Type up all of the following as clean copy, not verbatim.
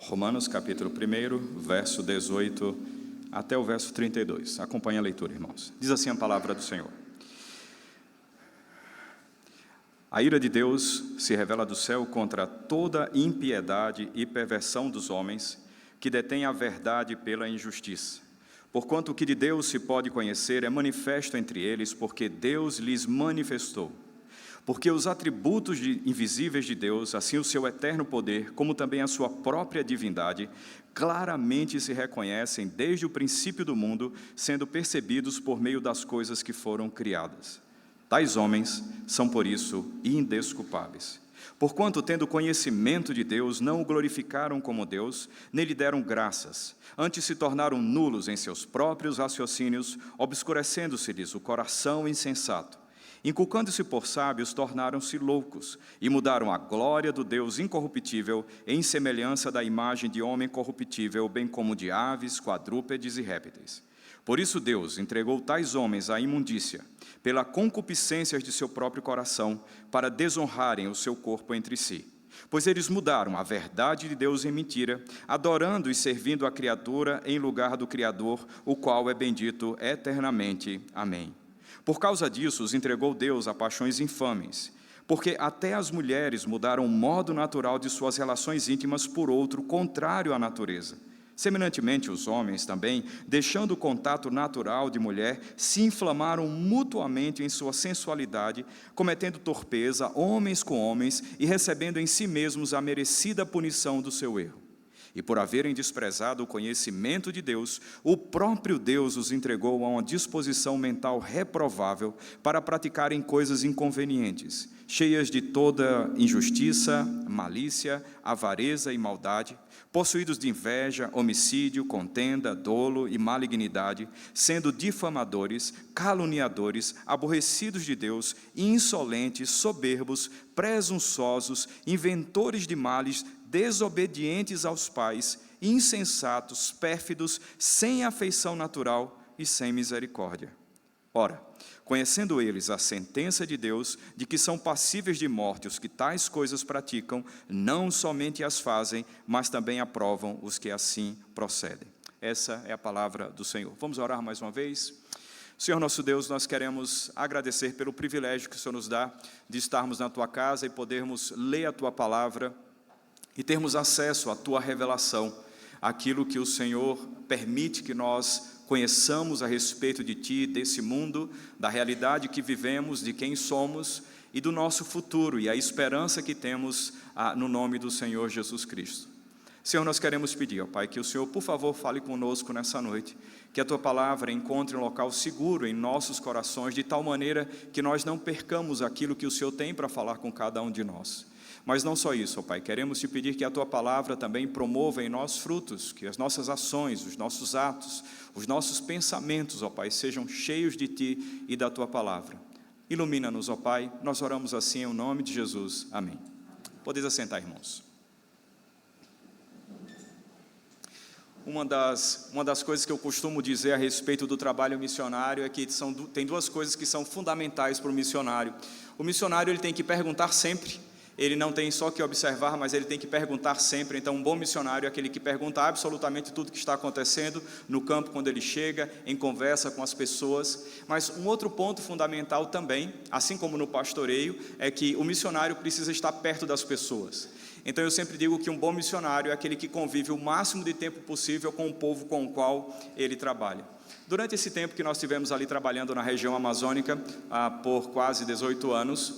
Romanos capítulo 1, verso 18 até o verso 32. Acompanhe a leitura, irmãos. Diz assim a palavra do Senhor. A ira de Deus se revela do céu contra toda impiedade e perversão dos homens que detêm a verdade pela injustiça. Porquanto o que de Deus se pode conhecer é manifesto entre eles, porque Deus lhes manifestou. Porque os atributos invisíveis de Deus, assim o seu eterno poder, como também a sua própria divindade, claramente se reconhecem desde o princípio do mundo, sendo percebidos por meio das coisas que foram criadas. Tais homens são, por isso, indesculpáveis. Porquanto, tendo conhecimento de Deus, não o glorificaram como Deus, nem lhe deram graças. Antes se tornaram nulos em seus próprios raciocínios, obscurecendo-se-lhes o coração insensato. Inculcando-se por sábios, tornaram-se loucos, e mudaram a glória do Deus incorruptível em semelhança da imagem de homem corruptível, bem como de aves, quadrúpedes e répteis. Por isso Deus entregou tais homens à imundícia, pela concupiscência de seu próprio coração, para desonrarem o seu corpo entre si. Pois eles mudaram a verdade de Deus em mentira, adorando e servindo a criatura em lugar do Criador, o qual é bendito eternamente. Amém. Por causa disso, os entregou Deus a paixões infames, porque até as mulheres mudaram o modo natural de suas relações íntimas por outro, contrário à natureza. Semelhantemente, os homens também, deixando o contato natural de mulher, se inflamaram mutuamente em sua sensualidade, cometendo torpeza, homens com homens, e recebendo em si mesmos a merecida punição do seu erro. E por haverem desprezado o conhecimento de Deus, o próprio Deus os entregou a uma disposição mental reprovável para praticarem coisas inconvenientes, cheias de toda injustiça, malícia, avareza e maldade, possuídos de inveja, homicídio, contenda, dolo e malignidade, sendo difamadores, caluniadores, aborrecidos de Deus, insolentes, soberbos, presunçosos, inventores de males, desobedientes aos pais, insensatos, pérfidos, sem afeição natural e sem misericórdia. Ora, conhecendo eles a sentença de Deus, de que são passíveis de morte os que tais coisas praticam, não somente as fazem, mas também aprovam os que assim procedem. Essa é a palavra do Senhor. Vamos orar mais uma vez? Senhor nosso Deus, nós queremos agradecer pelo privilégio que o Senhor nos dá de estarmos na Tua casa e podermos ler a Tua palavra e termos acesso à Tua revelação, aquilo que o Senhor permite que nós conheçamos a respeito de Ti, desse mundo, da realidade que vivemos, de quem somos e do nosso futuro e a esperança que temos no nome do Senhor Jesus Cristo. Senhor, nós queremos pedir, ó Pai, que o Senhor, por favor, fale conosco nessa noite, que a Tua palavra encontre um local seguro em nossos corações, de tal maneira que nós não percamos aquilo que o Senhor tem para falar com cada um de nós. Mas não só isso, ó Pai, queremos Te pedir que a Tua palavra também promova em nós frutos, que as nossas ações, os nossos atos, os nossos pensamentos, ó Pai, sejam cheios de Ti e da Tua palavra. Ilumina-nos, ó Pai, nós oramos assim em nome de Jesus. Amém. Podeis assentar, irmãos. Uma das coisas que eu costumo dizer a respeito do trabalho missionário é que tem duas coisas que são fundamentais para o missionário. O missionário ele tem que perguntar sempre. Ele não tem só que observar, mas ele tem que perguntar sempre. Então, um bom missionário é aquele que pergunta absolutamente tudo que está acontecendo no campo quando ele chega, em conversa com as pessoas. Mas um outro ponto fundamental também, assim como no pastoreio, é que o missionário precisa estar perto das pessoas. Então, eu sempre digo que um bom missionário é aquele que convive o máximo de tempo possível com o povo com o qual ele trabalha. Durante esse tempo que nós tivemos ali trabalhando na região amazônica, por quase 18 anos,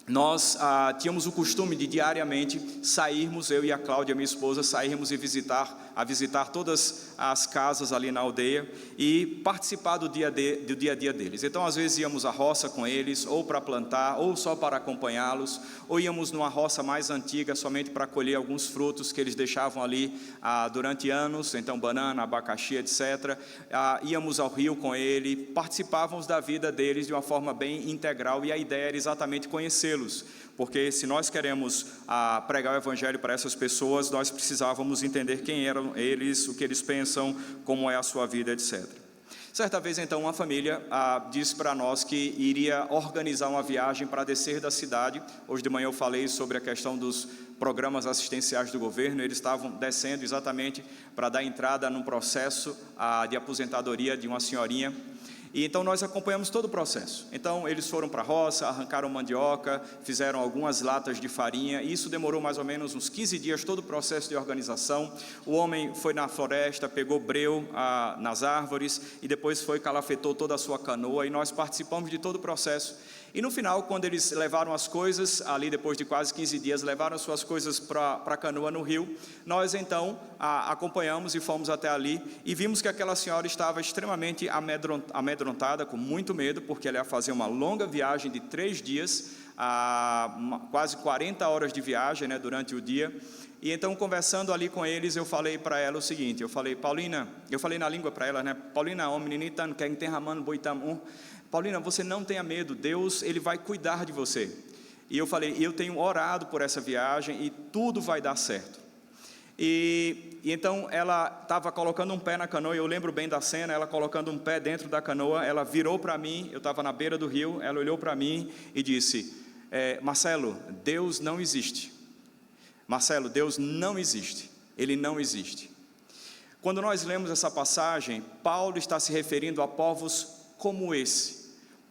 nós tínhamos o costume de diariamente sairmos, eu e a Cláudia, minha esposa, sairmos e visitar todas as casas ali na aldeia e participar do dia a dia deles. Então, às vezes íamos à roça com eles, ou para plantar, ou só para acompanhá-los, ou íamos numa roça mais antiga, somente para colher alguns frutos que eles deixavam ali durante anos, então banana, abacaxi, etc. Íamos ao rio com ele, participávamos da vida deles de uma forma bem integral, e a ideia era exatamente conhecê-los, porque se nós queremos pregar o Evangelho para essas pessoas, nós precisávamos entender quem eram eles, o que eles pensam, como é a sua vida, etc. Certa vez, então, uma família disse para nós que iria organizar uma viagem para descer da cidade. Hoje de manhã eu falei sobre a questão dos programas assistenciais do governo. Eles estavam descendo exatamente para dar entrada num processo de aposentadoria de uma senhorinha. E então nós acompanhamos todo o processo. Então eles foram para a roça, arrancaram mandioca, fizeram algumas latas de farinha, e isso demorou mais ou menos uns 15 dias, todo o processo de organização. O homem foi na floresta, pegou breu nas árvores, e depois calafetou toda a sua canoa, e nós participamos de todo o processo. E no final, quando eles levaram as coisas, ali depois de quase 15 dias, levaram as suas coisas para a canoa no rio, nós então acompanhamos e fomos até ali, e vimos que aquela senhora estava extremamente amedrontada, com muito medo, porque ela ia fazer uma longa viagem de 3 dias, quase 40 horas de viagem, né, durante o dia. E então, conversando ali com eles, eu falei para ela o seguinte, eu falei, Paulina, eu falei na língua para ela, né, Paulina, meninitan, quem tem ramando boitam. Paulina, você não tenha medo, Deus, Ele vai cuidar de você. E eu falei, eu tenho orado por essa viagem e tudo vai dar certo. E então ela estava colocando um pé na canoa, eu lembro bem da cena, ela colocando um pé dentro da canoa, ela virou para mim, eu estava na beira do rio, ela olhou para mim e disse, Marcelo, Deus não existe. Marcelo, Deus não existe, Ele não existe. Quando nós lemos essa passagem, Paulo está se referindo a povos como esse.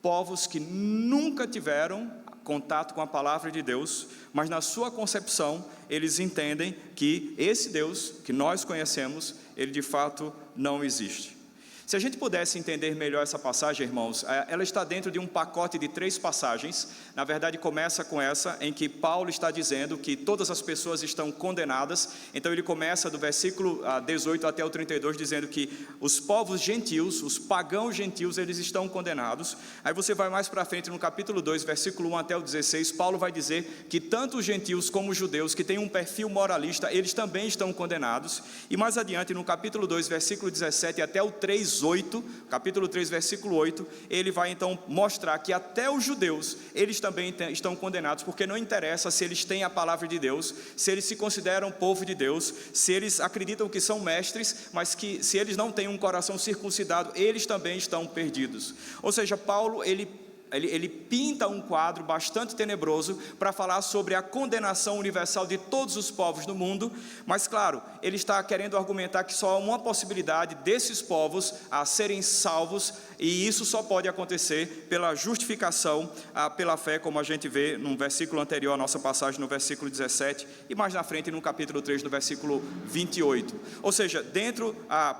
Povos que nunca tiveram contato com a palavra de Deus, mas na sua concepção, eles entendem que esse Deus que nós conhecemos, ele de fato não existe. Se a gente pudesse entender melhor essa passagem, irmãos, ela está dentro de um pacote de 3 passagens. Na verdade, começa com essa, em que Paulo está dizendo que todas as pessoas estão condenadas. Então ele começa do versículo 18 até o 32, dizendo que os povos gentios, os pagãos gentios, eles estão condenados. Aí você vai mais para frente no capítulo 2, versículo 1 até o 16, Paulo vai dizer que tanto os gentios como os judeus, que têm um perfil moralista, eles também estão condenados. E mais adiante, no capítulo 2, versículo 17 até o 3, capítulo 3, versículo 8, ele vai então mostrar que até os judeus, eles também estão condenados, porque não interessa se eles têm a palavra de Deus, se eles se consideram povo de Deus, se eles acreditam que são mestres, mas que se eles não têm um coração circuncidado, eles também estão perdidos. Ou seja, Paulo, ele pinta um quadro bastante tenebroso para falar sobre a condenação universal de todos os povos do mundo, mas claro, ele está querendo argumentar que só há uma possibilidade desses povos a serem salvos, e isso só pode acontecer pela justificação, pela fé, como a gente vê no versículo anterior, a nossa passagem no versículo 17, e mais na frente no capítulo 3, no versículo 28. Ou seja,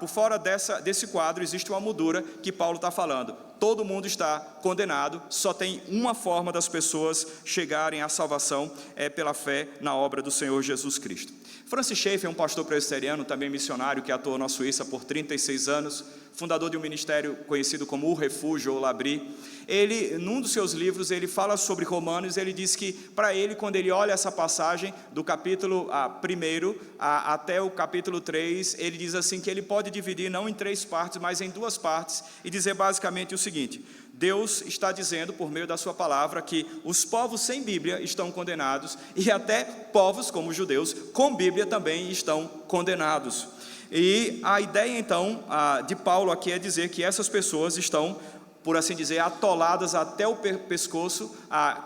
por fora desse quadro existe uma moldura que Paulo está falando. Todo mundo está condenado, só tem uma forma das pessoas chegarem à salvação, é pela fé na obra do Senhor Jesus Cristo. Francis Schaeffer é um pastor presbiteriano, também missionário, que atuou na Suíça por 36 anos, fundador de um ministério conhecido como o Refúgio ou L'Abri. Ele, num dos seus livros, ele fala sobre Romanos, ele diz que, para ele, quando ele olha essa passagem, do capítulo 1 até o capítulo 3, ele diz assim, que ele pode dividir não em 3 partes, mas em 2 partes, e dizer basicamente o seguinte: Deus está dizendo, por meio da sua palavra, que os povos sem Bíblia estão condenados, e até povos como os judeus, com Bíblia também estão condenados. E a ideia então de Paulo aqui é dizer que essas pessoas estão, por assim dizer, atoladas até o pescoço,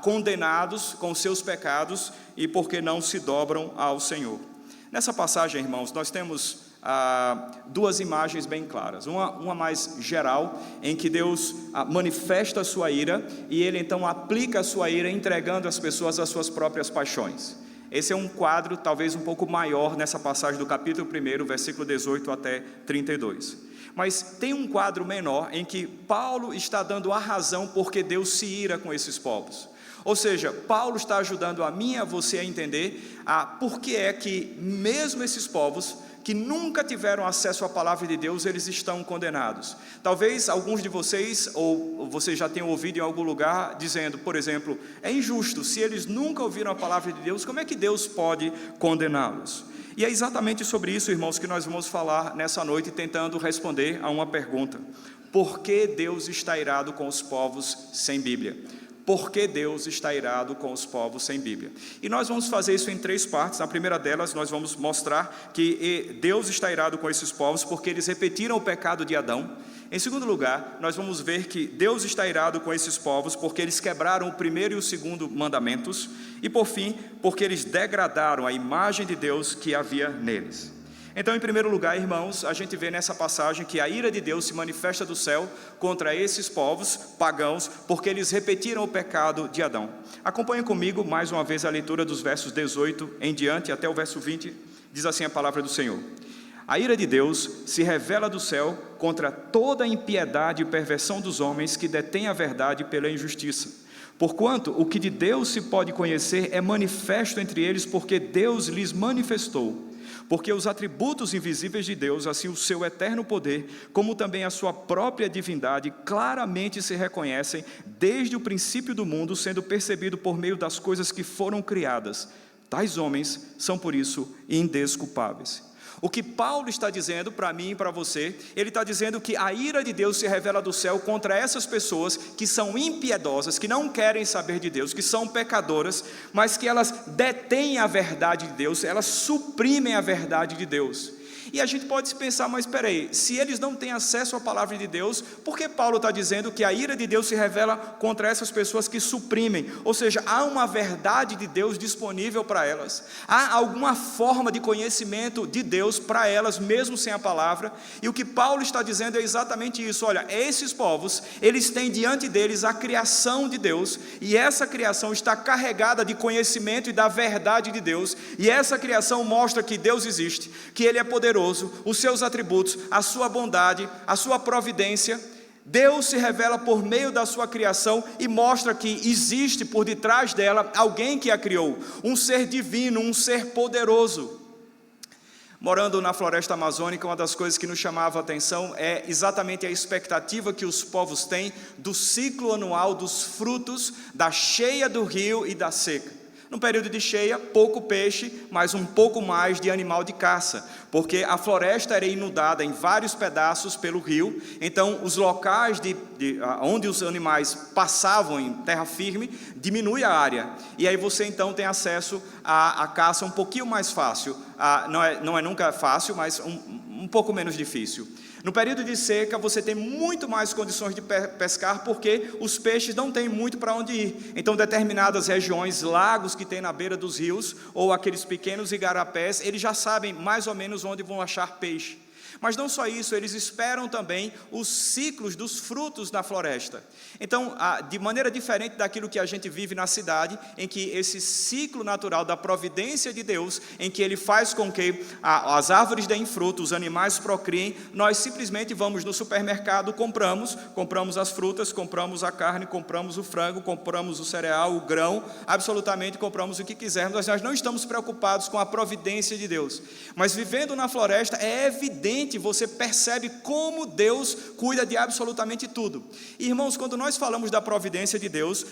condenados com seus pecados, e porque não se dobram ao Senhor. Nessa passagem, irmãos, nós temos 2 imagens bem claras, uma mais geral, em que Deus manifesta a sua ira, e Ele então aplica a sua ira, entregando as pessoas às suas próprias paixões. Esse é um quadro talvez um pouco maior nessa passagem do capítulo 1, versículo 18 até 32. Mas tem um quadro menor em que Paulo está dando a razão porque Deus se ira com esses povos. Ou seja, Paulo está ajudando a mim e a você a entender por que é que mesmo esses povos que nunca tiveram acesso à palavra de Deus, eles estão condenados. Talvez alguns de vocês, ou vocês já tenham ouvido em algum lugar, dizendo, por exemplo, é injusto, se eles nunca ouviram a palavra de Deus, como é que Deus pode condená-los? E é exatamente sobre isso, irmãos, que nós vamos falar nessa noite, tentando responder a uma pergunta: por que Deus está irado com os povos sem Bíblia? por que Deus está irado com os povos sem Bíblia. E nós vamos fazer isso em 3 partes. Na primeira delas, nós vamos mostrar que Deus está irado com esses povos porque eles repetiram o pecado de Adão. Em segundo lugar, nós vamos ver que Deus está irado com esses povos porque eles quebraram o primeiro e o segundo mandamentos. E por fim, porque eles degradaram a imagem de Deus que havia neles. Então, em primeiro lugar, irmãos, a gente vê nessa passagem que a ira de Deus se manifesta do céu contra esses povos pagãos, porque eles repetiram o pecado de Adão. Acompanhem comigo mais uma vez a leitura dos versos 18 em diante até o verso 20, diz assim a palavra do Senhor. A ira de Deus se revela do céu contra toda a impiedade e perversão dos homens que detêm a verdade pela injustiça. Porquanto o que de Deus se pode conhecer é manifesto entre eles, porque Deus lhes manifestou. Porque os atributos invisíveis de Deus, assim o seu eterno poder, como também a sua própria divindade, claramente se reconhecem desde o princípio do mundo, sendo percebido por meio das coisas que foram criadas. Tais homens são, por isso, indesculpáveis. O que Paulo está dizendo para mim e para você, ele está dizendo que a ira de Deus se revela do céu contra essas pessoas que são impiedosas, que não querem saber de Deus, que são pecadoras, mas que elas detêm a verdade de Deus, elas suprimem a verdade de Deus. E a gente pode se pensar, mas espera aí, se eles não têm acesso à palavra de Deus, por que Paulo está dizendo que a ira de Deus se revela contra essas pessoas que suprimem? Ou seja, há uma verdade de Deus disponível para elas, há alguma forma de conhecimento de Deus para elas, mesmo sem a palavra, e o que Paulo está dizendo é exatamente isso. Olha, esses povos, eles têm diante deles a criação de Deus, e essa criação está carregada de conhecimento e da verdade de Deus, e essa criação mostra que Deus existe, que Ele é poderoso, os seus atributos, a sua bondade, a sua providência. Deus se revela por meio da sua criação e mostra que existe por detrás dela alguém que a criou, um ser divino, um ser poderoso. Morando na floresta amazônica, uma das coisas que nos chamava a atenção é exatamente a expectativa que os povos têm do ciclo anual dos frutos, da cheia do rio e da seca. No período de cheia, pouco peixe, mas um pouco mais de animal de caça, porque a floresta era inundada em vários pedaços pelo rio, então os locais onde os animais passavam em terra firme, diminui a área, e aí você então tem acesso à caça um pouquinho mais fácil, não é nunca fácil, mas um pouco menos difícil. No período de seca, você tem muito mais condições de pescar, porque os peixes não têm muito para onde ir. Então, determinadas regiões, lagos que tem na beira dos rios, ou aqueles pequenos igarapés, eles já sabem mais ou menos onde vão achar peixe. Mas não só isso, eles esperam também os ciclos dos frutos da floresta. Então, de maneira diferente daquilo que a gente vive na cidade, em que esse ciclo natural da providência de Deus, em que Ele faz com que as árvores deem fruto, os animais procriem, nós simplesmente vamos no supermercado, compramos as frutas, compramos a carne, compramos o frango, compramos o cereal, o grão, absolutamente compramos o que quisermos, nós não estamos preocupados com a providência de Deus. Mas vivendo na floresta, é evidente, você percebe como Deus cuida de absolutamente tudo. Irmãos, quando nós falamos da providência de Deus,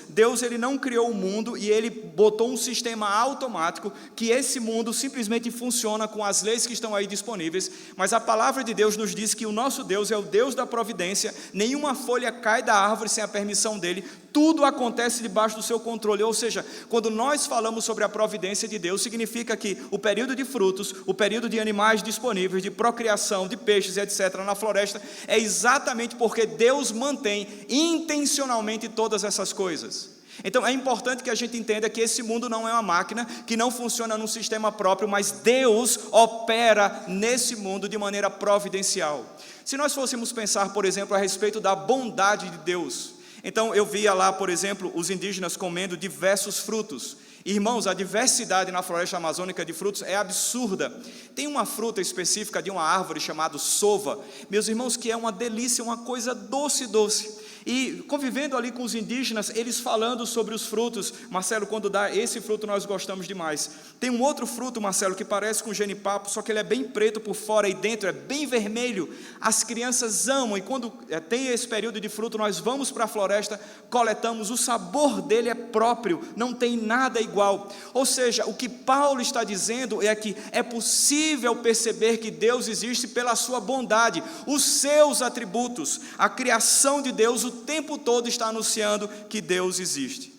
Ele não criou o mundo e Ele botou um sistema automático que esse mundo simplesmente funciona com as leis que estão aí disponíveis, mas a palavra de Deus nos diz que o nosso Deus é o Deus da providência, nenhuma folha cai da árvore sem a permissão dEle, tudo acontece debaixo do seu controle. Ou seja, quando nós falamos sobre a providência de Deus, significa que o período de frutos, o período de animais disponíveis, de procriação, de peixes, etc., na floresta, é exatamente porque Deus mantém intencionalmente todas essas coisas. Então é importante que a gente entenda que esse mundo não é uma máquina, que não funciona num sistema próprio, mas Deus opera nesse mundo de maneira providencial. Se nós fôssemos pensar, por exemplo, a respeito da bondade de Deus, então eu via lá, por exemplo, os indígenas comendo diversos frutos. Irmãos, a diversidade na floresta amazônica de frutos é absurda. Tem uma fruta específica de uma árvore chamada sova, meus irmãos, que é uma delícia, uma coisa doce. E convivendo ali com os indígenas, eles falando sobre os frutos. Marcelo, quando dá esse fruto nós gostamos demais. Tem um outro fruto, Marcelo, que parece com genipapo, só que ele é bem preto por fora e dentro é bem vermelho. As crianças amam, e quando tem esse período de fruto, nós vamos para a floresta, coletamos, o sabor dele é próprio, não tem nada igual. Ou seja, o que Paulo está dizendo é que é possível perceber que Deus existe pela sua bondade, os seus atributos, a criação de Deus, o tempo todo está anunciando que Deus existe.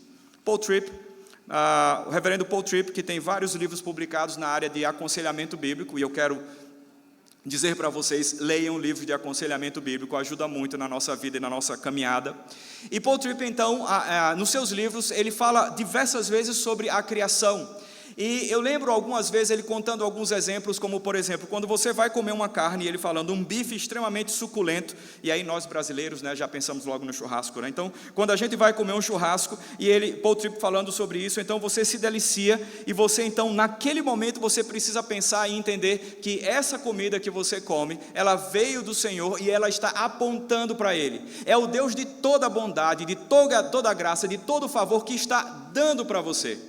Paul Tripp, o reverendo Paul Tripp, que tem vários livros publicados na área de aconselhamento bíblico, e eu quero dizer para vocês, leiam livros de aconselhamento bíblico, ajuda muito na nossa vida e na nossa caminhada. E Paul Tripp, então, nos seus livros, ele fala diversas vezes sobre a criação. E eu lembro algumas vezes ele contando alguns exemplos, como por exemplo, quando você vai comer uma carne, ele falando um bife extremamente suculento, e aí nós brasileiros, né, já pensamos logo no churrasco, né? Então, quando a gente vai comer um churrasco, e Paul Tripp falando sobre isso, então você se delicia, e você então, naquele momento, você precisa pensar e entender que essa comida que você come, ela veio do Senhor, e ela está apontando para Ele. É o Deus de toda bondade, de toda graça, de todo favor que está dando para você.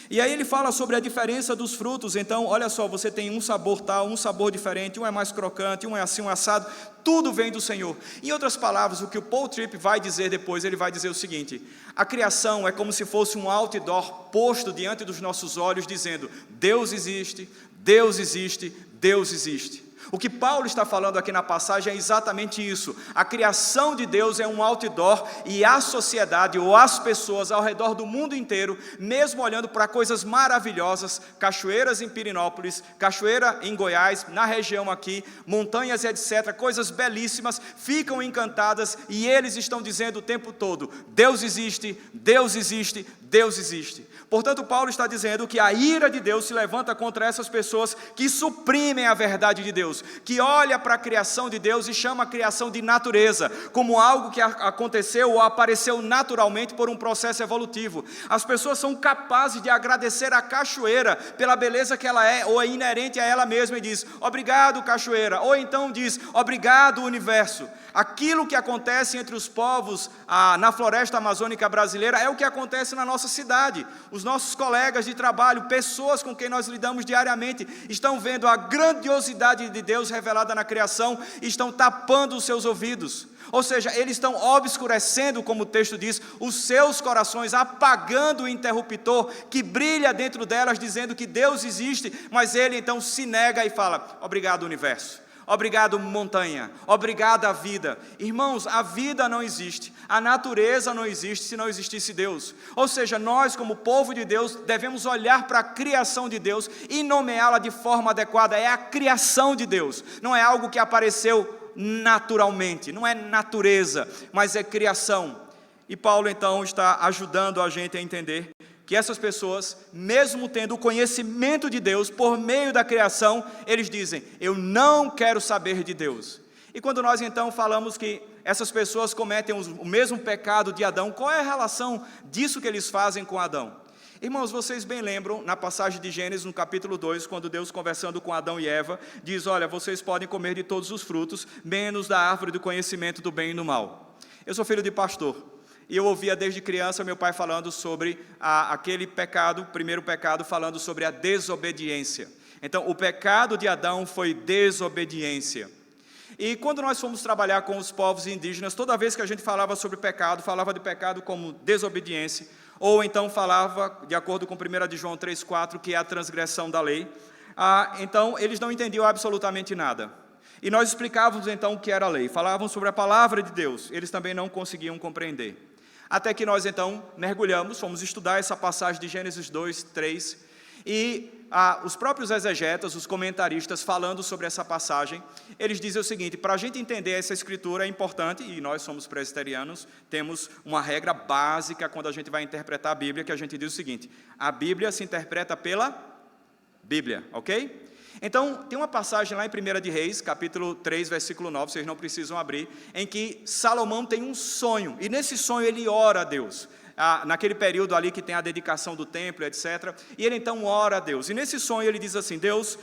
E aí ele fala sobre a diferença dos frutos. Então, olha só, você tem um sabor tal, um sabor diferente, um é mais crocante, um é assim, um é assado, tudo vem do Senhor. Em outras palavras, o que o Paul Tripp vai dizer depois, ele vai dizer o seguinte: a criação é como se fosse um outdoor posto diante dos nossos olhos, dizendo, Deus existe, Deus existe, Deus existe. O que Paulo está falando aqui na passagem é exatamente isso. A criação de Deus é um outdoor, e a sociedade ou as pessoas ao redor do mundo inteiro, mesmo olhando para coisas maravilhosas, cachoeiras em Pirinópolis, cachoeira em Goiás, na região aqui, montanhas e etc., coisas belíssimas, ficam encantadas, e eles estão dizendo o tempo todo, Deus existe, Deus existe, Deus existe. Portanto, Paulo está dizendo que a ira de Deus se levanta contra essas pessoas que suprimem a verdade de Deus, que olha para a criação de Deus e chama a criação de natureza, como algo que aconteceu ou apareceu naturalmente por um processo evolutivo. As pessoas são capazes de agradecer a cachoeira pela beleza que ela é, ou é inerente a ela mesma, e diz, obrigado cachoeira, ou então diz, obrigado universo. Aquilo que acontece entre os povos na floresta amazônica brasileira é o que acontece na nossa cidade. Os nossos colegas de trabalho, pessoas com quem nós lidamos diariamente, estão vendo a grandiosidade de Deus revelada na criação e estão tapando os seus ouvidos. Ou seja, eles estão obscurecendo, como o texto diz, os seus corações, apagando o interruptor que brilha dentro delas, dizendo que Deus existe, mas ele então se nega e fala, obrigado universo. Obrigado montanha, obrigado a vida. Irmãos, a vida não existe, a natureza não existe se não existisse Deus. Ou seja, nós como povo de Deus devemos olhar para a criação de Deus e nomeá-la de forma adequada. É a criação de Deus, não é algo que apareceu naturalmente, não é natureza, mas é criação. E Paulo então está ajudando a gente a entender que essas pessoas, mesmo tendo o conhecimento de Deus por meio da criação, eles dizem, eu não quero saber de Deus. E quando nós então falamos que essas pessoas cometem o mesmo pecado de Adão, qual é a relação disso que eles fazem com Adão? Irmãos, vocês bem lembram, na passagem de Gênesis, no capítulo 2, quando Deus, conversando com Adão e Eva, diz, olha, vocês podem comer de todos os frutos, menos da árvore do conhecimento do bem e do mal. Eu sou filho de pastor. E eu ouvia desde criança meu pai falando sobre aquele pecado, primeiro pecado, falando sobre a desobediência. Então, o pecado de Adão foi desobediência. E quando nós fomos trabalhar com os povos indígenas, toda vez que a gente falava sobre pecado, falava de pecado como desobediência, ou então falava, de acordo com 1 de João 3,4, que é a transgressão da lei, então eles não entendiam absolutamente nada. E nós explicávamos então o que era a lei, falávamos sobre a palavra de Deus, eles também não conseguiam compreender. Até que nós então mergulhamos, fomos estudar essa passagem de Gênesis 2, 3, e os próprios exegetas, os comentaristas falando sobre essa passagem, eles dizem o seguinte, para a gente entender essa escritura é importante, e nós somos presbiterianos, temos uma regra básica quando a gente vai interpretar a Bíblia, que a gente diz o seguinte, a Bíblia se interpreta pela Bíblia, ok? Então, tem uma passagem lá em 1 de Reis, capítulo 3, versículo 9, vocês não precisam abrir, em que Salomão tem um sonho, e nesse sonho ele ora a Deus, naquele período ali que tem a dedicação do templo, etc., e ele então ora a Deus, e nesse sonho ele diz assim, Deus,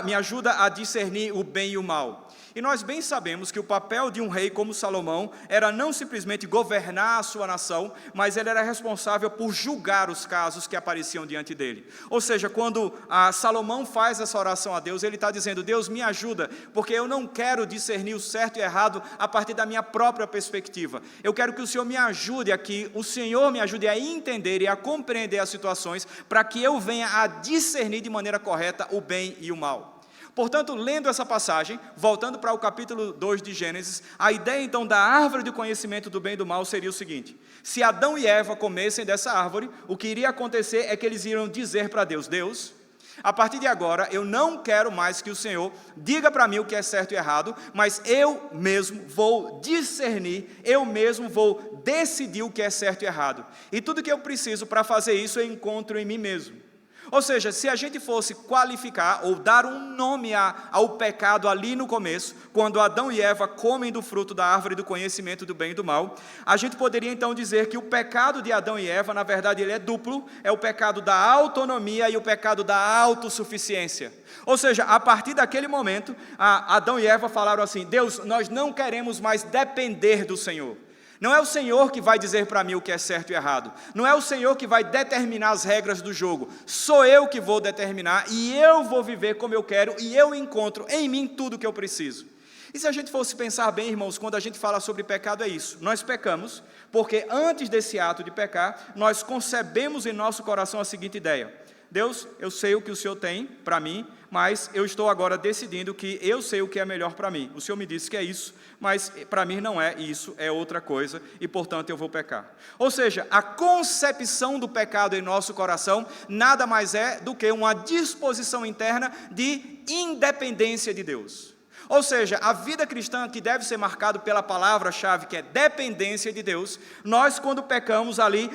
me ajuda a discernir o bem e o mal. E nós bem sabemos que o papel de um rei como Salomão era não simplesmente governar a sua nação, mas ele era responsável por julgar os casos que apareciam diante dele. Ou seja, quando Salomão faz essa oração a Deus, ele está dizendo, Deus me ajuda, porque eu não quero discernir o certo e errado a partir da minha própria perspectiva. Eu quero que o Senhor me ajude aqui, o Senhor me ajude a entender e a compreender as situações, para que eu venha a discernir de maneira correta o bem e o mal. Portanto, lendo essa passagem, voltando para o capítulo 2 de Gênesis, a ideia então da árvore do conhecimento do bem e do mal seria o seguinte: se Adão e Eva comessem dessa árvore, o que iria acontecer é que eles iriam dizer para Deus: Deus, a partir de agora, eu não quero mais que o Senhor diga para mim o que é certo e errado, mas eu mesmo vou discernir, eu mesmo vou decidir o que é certo e errado. E tudo que eu preciso para fazer isso eu encontro em mim mesmo. Ou seja, se a gente fosse qualificar ou dar um nome ao pecado ali no começo, quando Adão e Eva comem do fruto da árvore do conhecimento do bem e do mal, a gente poderia então dizer que o pecado de Adão e Eva, na verdade, ele é duplo, é o pecado da autonomia e o pecado da autossuficiência. Ou seja, a partir daquele momento, Adão e Eva falaram assim: Deus, nós não queremos mais depender do Senhor. Não é o Senhor que vai dizer para mim o que é certo e errado. Não é o Senhor que vai determinar as regras do jogo. Sou eu que vou determinar e eu vou viver como eu quero e eu encontro em mim tudo o que eu preciso. E se a gente fosse pensar bem, irmãos, quando a gente fala sobre pecado é isso. Nós pecamos porque antes desse ato de pecar, nós concebemos em nosso coração a seguinte ideia: Deus, eu sei o que o Senhor tem para mim, mas eu estou agora decidindo que eu sei o que é melhor para mim. O Senhor me disse que é isso, mas para mim não é isso, é outra coisa, e portanto eu vou pecar. Ou seja, a concepção do pecado em nosso coração nada mais é do que uma disposição interna de independência de Deus. Ou seja, a vida cristã que deve ser marcada pela palavra-chave, que é dependência de Deus, nós quando pecamos ali,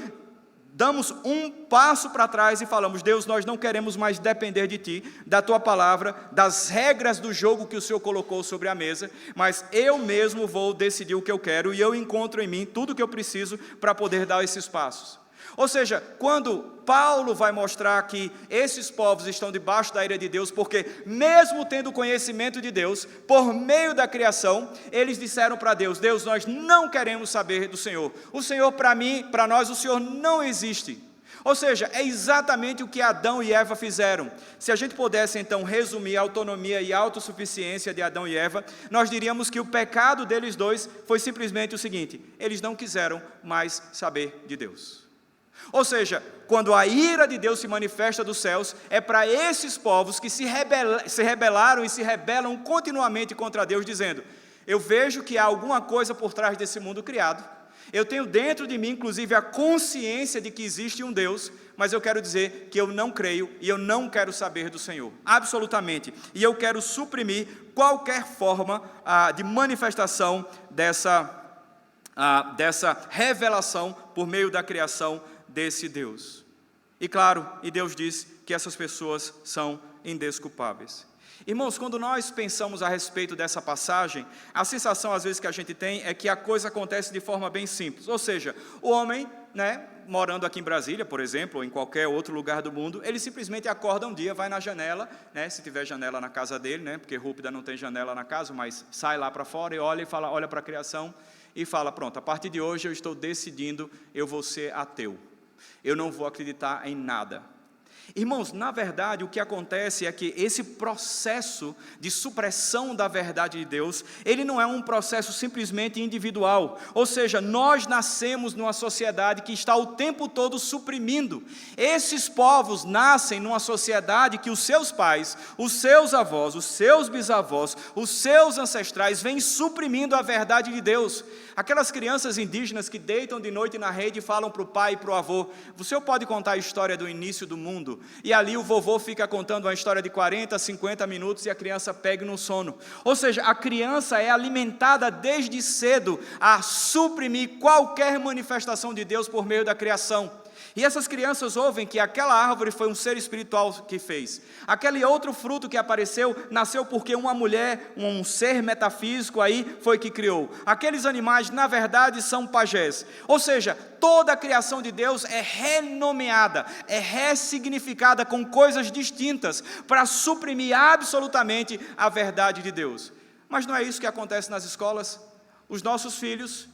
damos um passo para trás e falamos: Deus, nós não queremos mais depender de Ti, da Tua palavra, das regras do jogo que o Senhor colocou sobre a mesa, mas eu mesmo vou decidir o que eu quero e eu encontro em mim tudo o que eu preciso para poder dar esses passos. Ou seja, quando Paulo vai mostrar que esses povos estão debaixo da ira de Deus, porque mesmo tendo conhecimento de Deus, por meio da criação, eles disseram para Deus: Deus, nós não queremos saber do Senhor. O Senhor para mim, para nós, o Senhor não existe. Ou seja, é exatamente o que Adão e Eva fizeram. Se a gente pudesse então resumir a autonomia e a autossuficiência de Adão e Eva, nós diríamos que o pecado deles dois foi simplesmente o seguinte: eles não quiseram mais saber de Deus. Ou seja, quando a ira de Deus se manifesta dos céus, é para esses povos que se rebelaram e se rebelam continuamente contra Deus, dizendo: eu vejo que há alguma coisa por trás desse mundo criado, eu tenho dentro de mim, inclusive, a consciência de que existe um Deus, mas eu quero dizer que eu não creio e eu não quero saber do Senhor, absolutamente, e eu quero suprimir qualquer forma de manifestação dessa revelação por meio da criação desse Deus. E claro, e Deus diz que essas pessoas são indesculpáveis. Irmãos, quando nós pensamos a respeito dessa passagem, a sensação às vezes que a gente tem é que a coisa acontece de forma bem simples. Ou seja, o homem, morando aqui em Brasília, por exemplo, ou em qualquer outro lugar do mundo, ele simplesmente acorda um dia, vai na janela, se tiver janela na casa dele, porque Rúpida não tem janela na casa, mas sai lá para fora e olha para a criação e fala: pronto, a partir de hoje eu estou decidindo, eu vou ser ateu. Eu não vou acreditar em nada. Irmãos, na verdade o que acontece é que esse processo de supressão da verdade de Deus, ele não é um processo simplesmente individual, ou seja, nós nascemos numa sociedade que está o tempo todo suprimindo. Esses povos nascem numa sociedade que os seus pais, os seus avós, os seus bisavós, os seus ancestrais vêm suprimindo a verdade de Deus. Aquelas crianças indígenas que deitam de noite na rede e falam para o pai e para o avô: o senhor pode contar a história do início do mundo? E ali o vovô fica contando uma história de 40, 50 minutos e a criança pega no sono. Ou seja, a criança é alimentada desde cedo a suprimir qualquer manifestação de Deus por meio da criação. E essas crianças ouvem que aquela árvore foi um ser espiritual que fez. Aquele outro fruto que apareceu, nasceu porque uma mulher, um ser metafísico aí, foi que criou. Aqueles animais, na verdade, são pajés. Ou seja, toda a criação de Deus é renomeada, é ressignificada com coisas distintas, para suprimir absolutamente a verdade de Deus. Mas não é isso que acontece nas escolas? Os nossos filhos,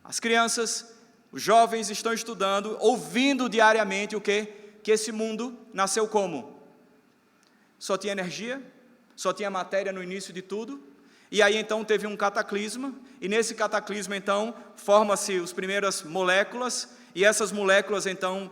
as crianças, os jovens estão estudando, ouvindo diariamente o quê? Que esse mundo nasceu como? Só tinha energia, só tinha matéria no início de tudo, e aí então teve um cataclisma, e nesse cataclisma então forma-se as primeiras moléculas, e essas moléculas então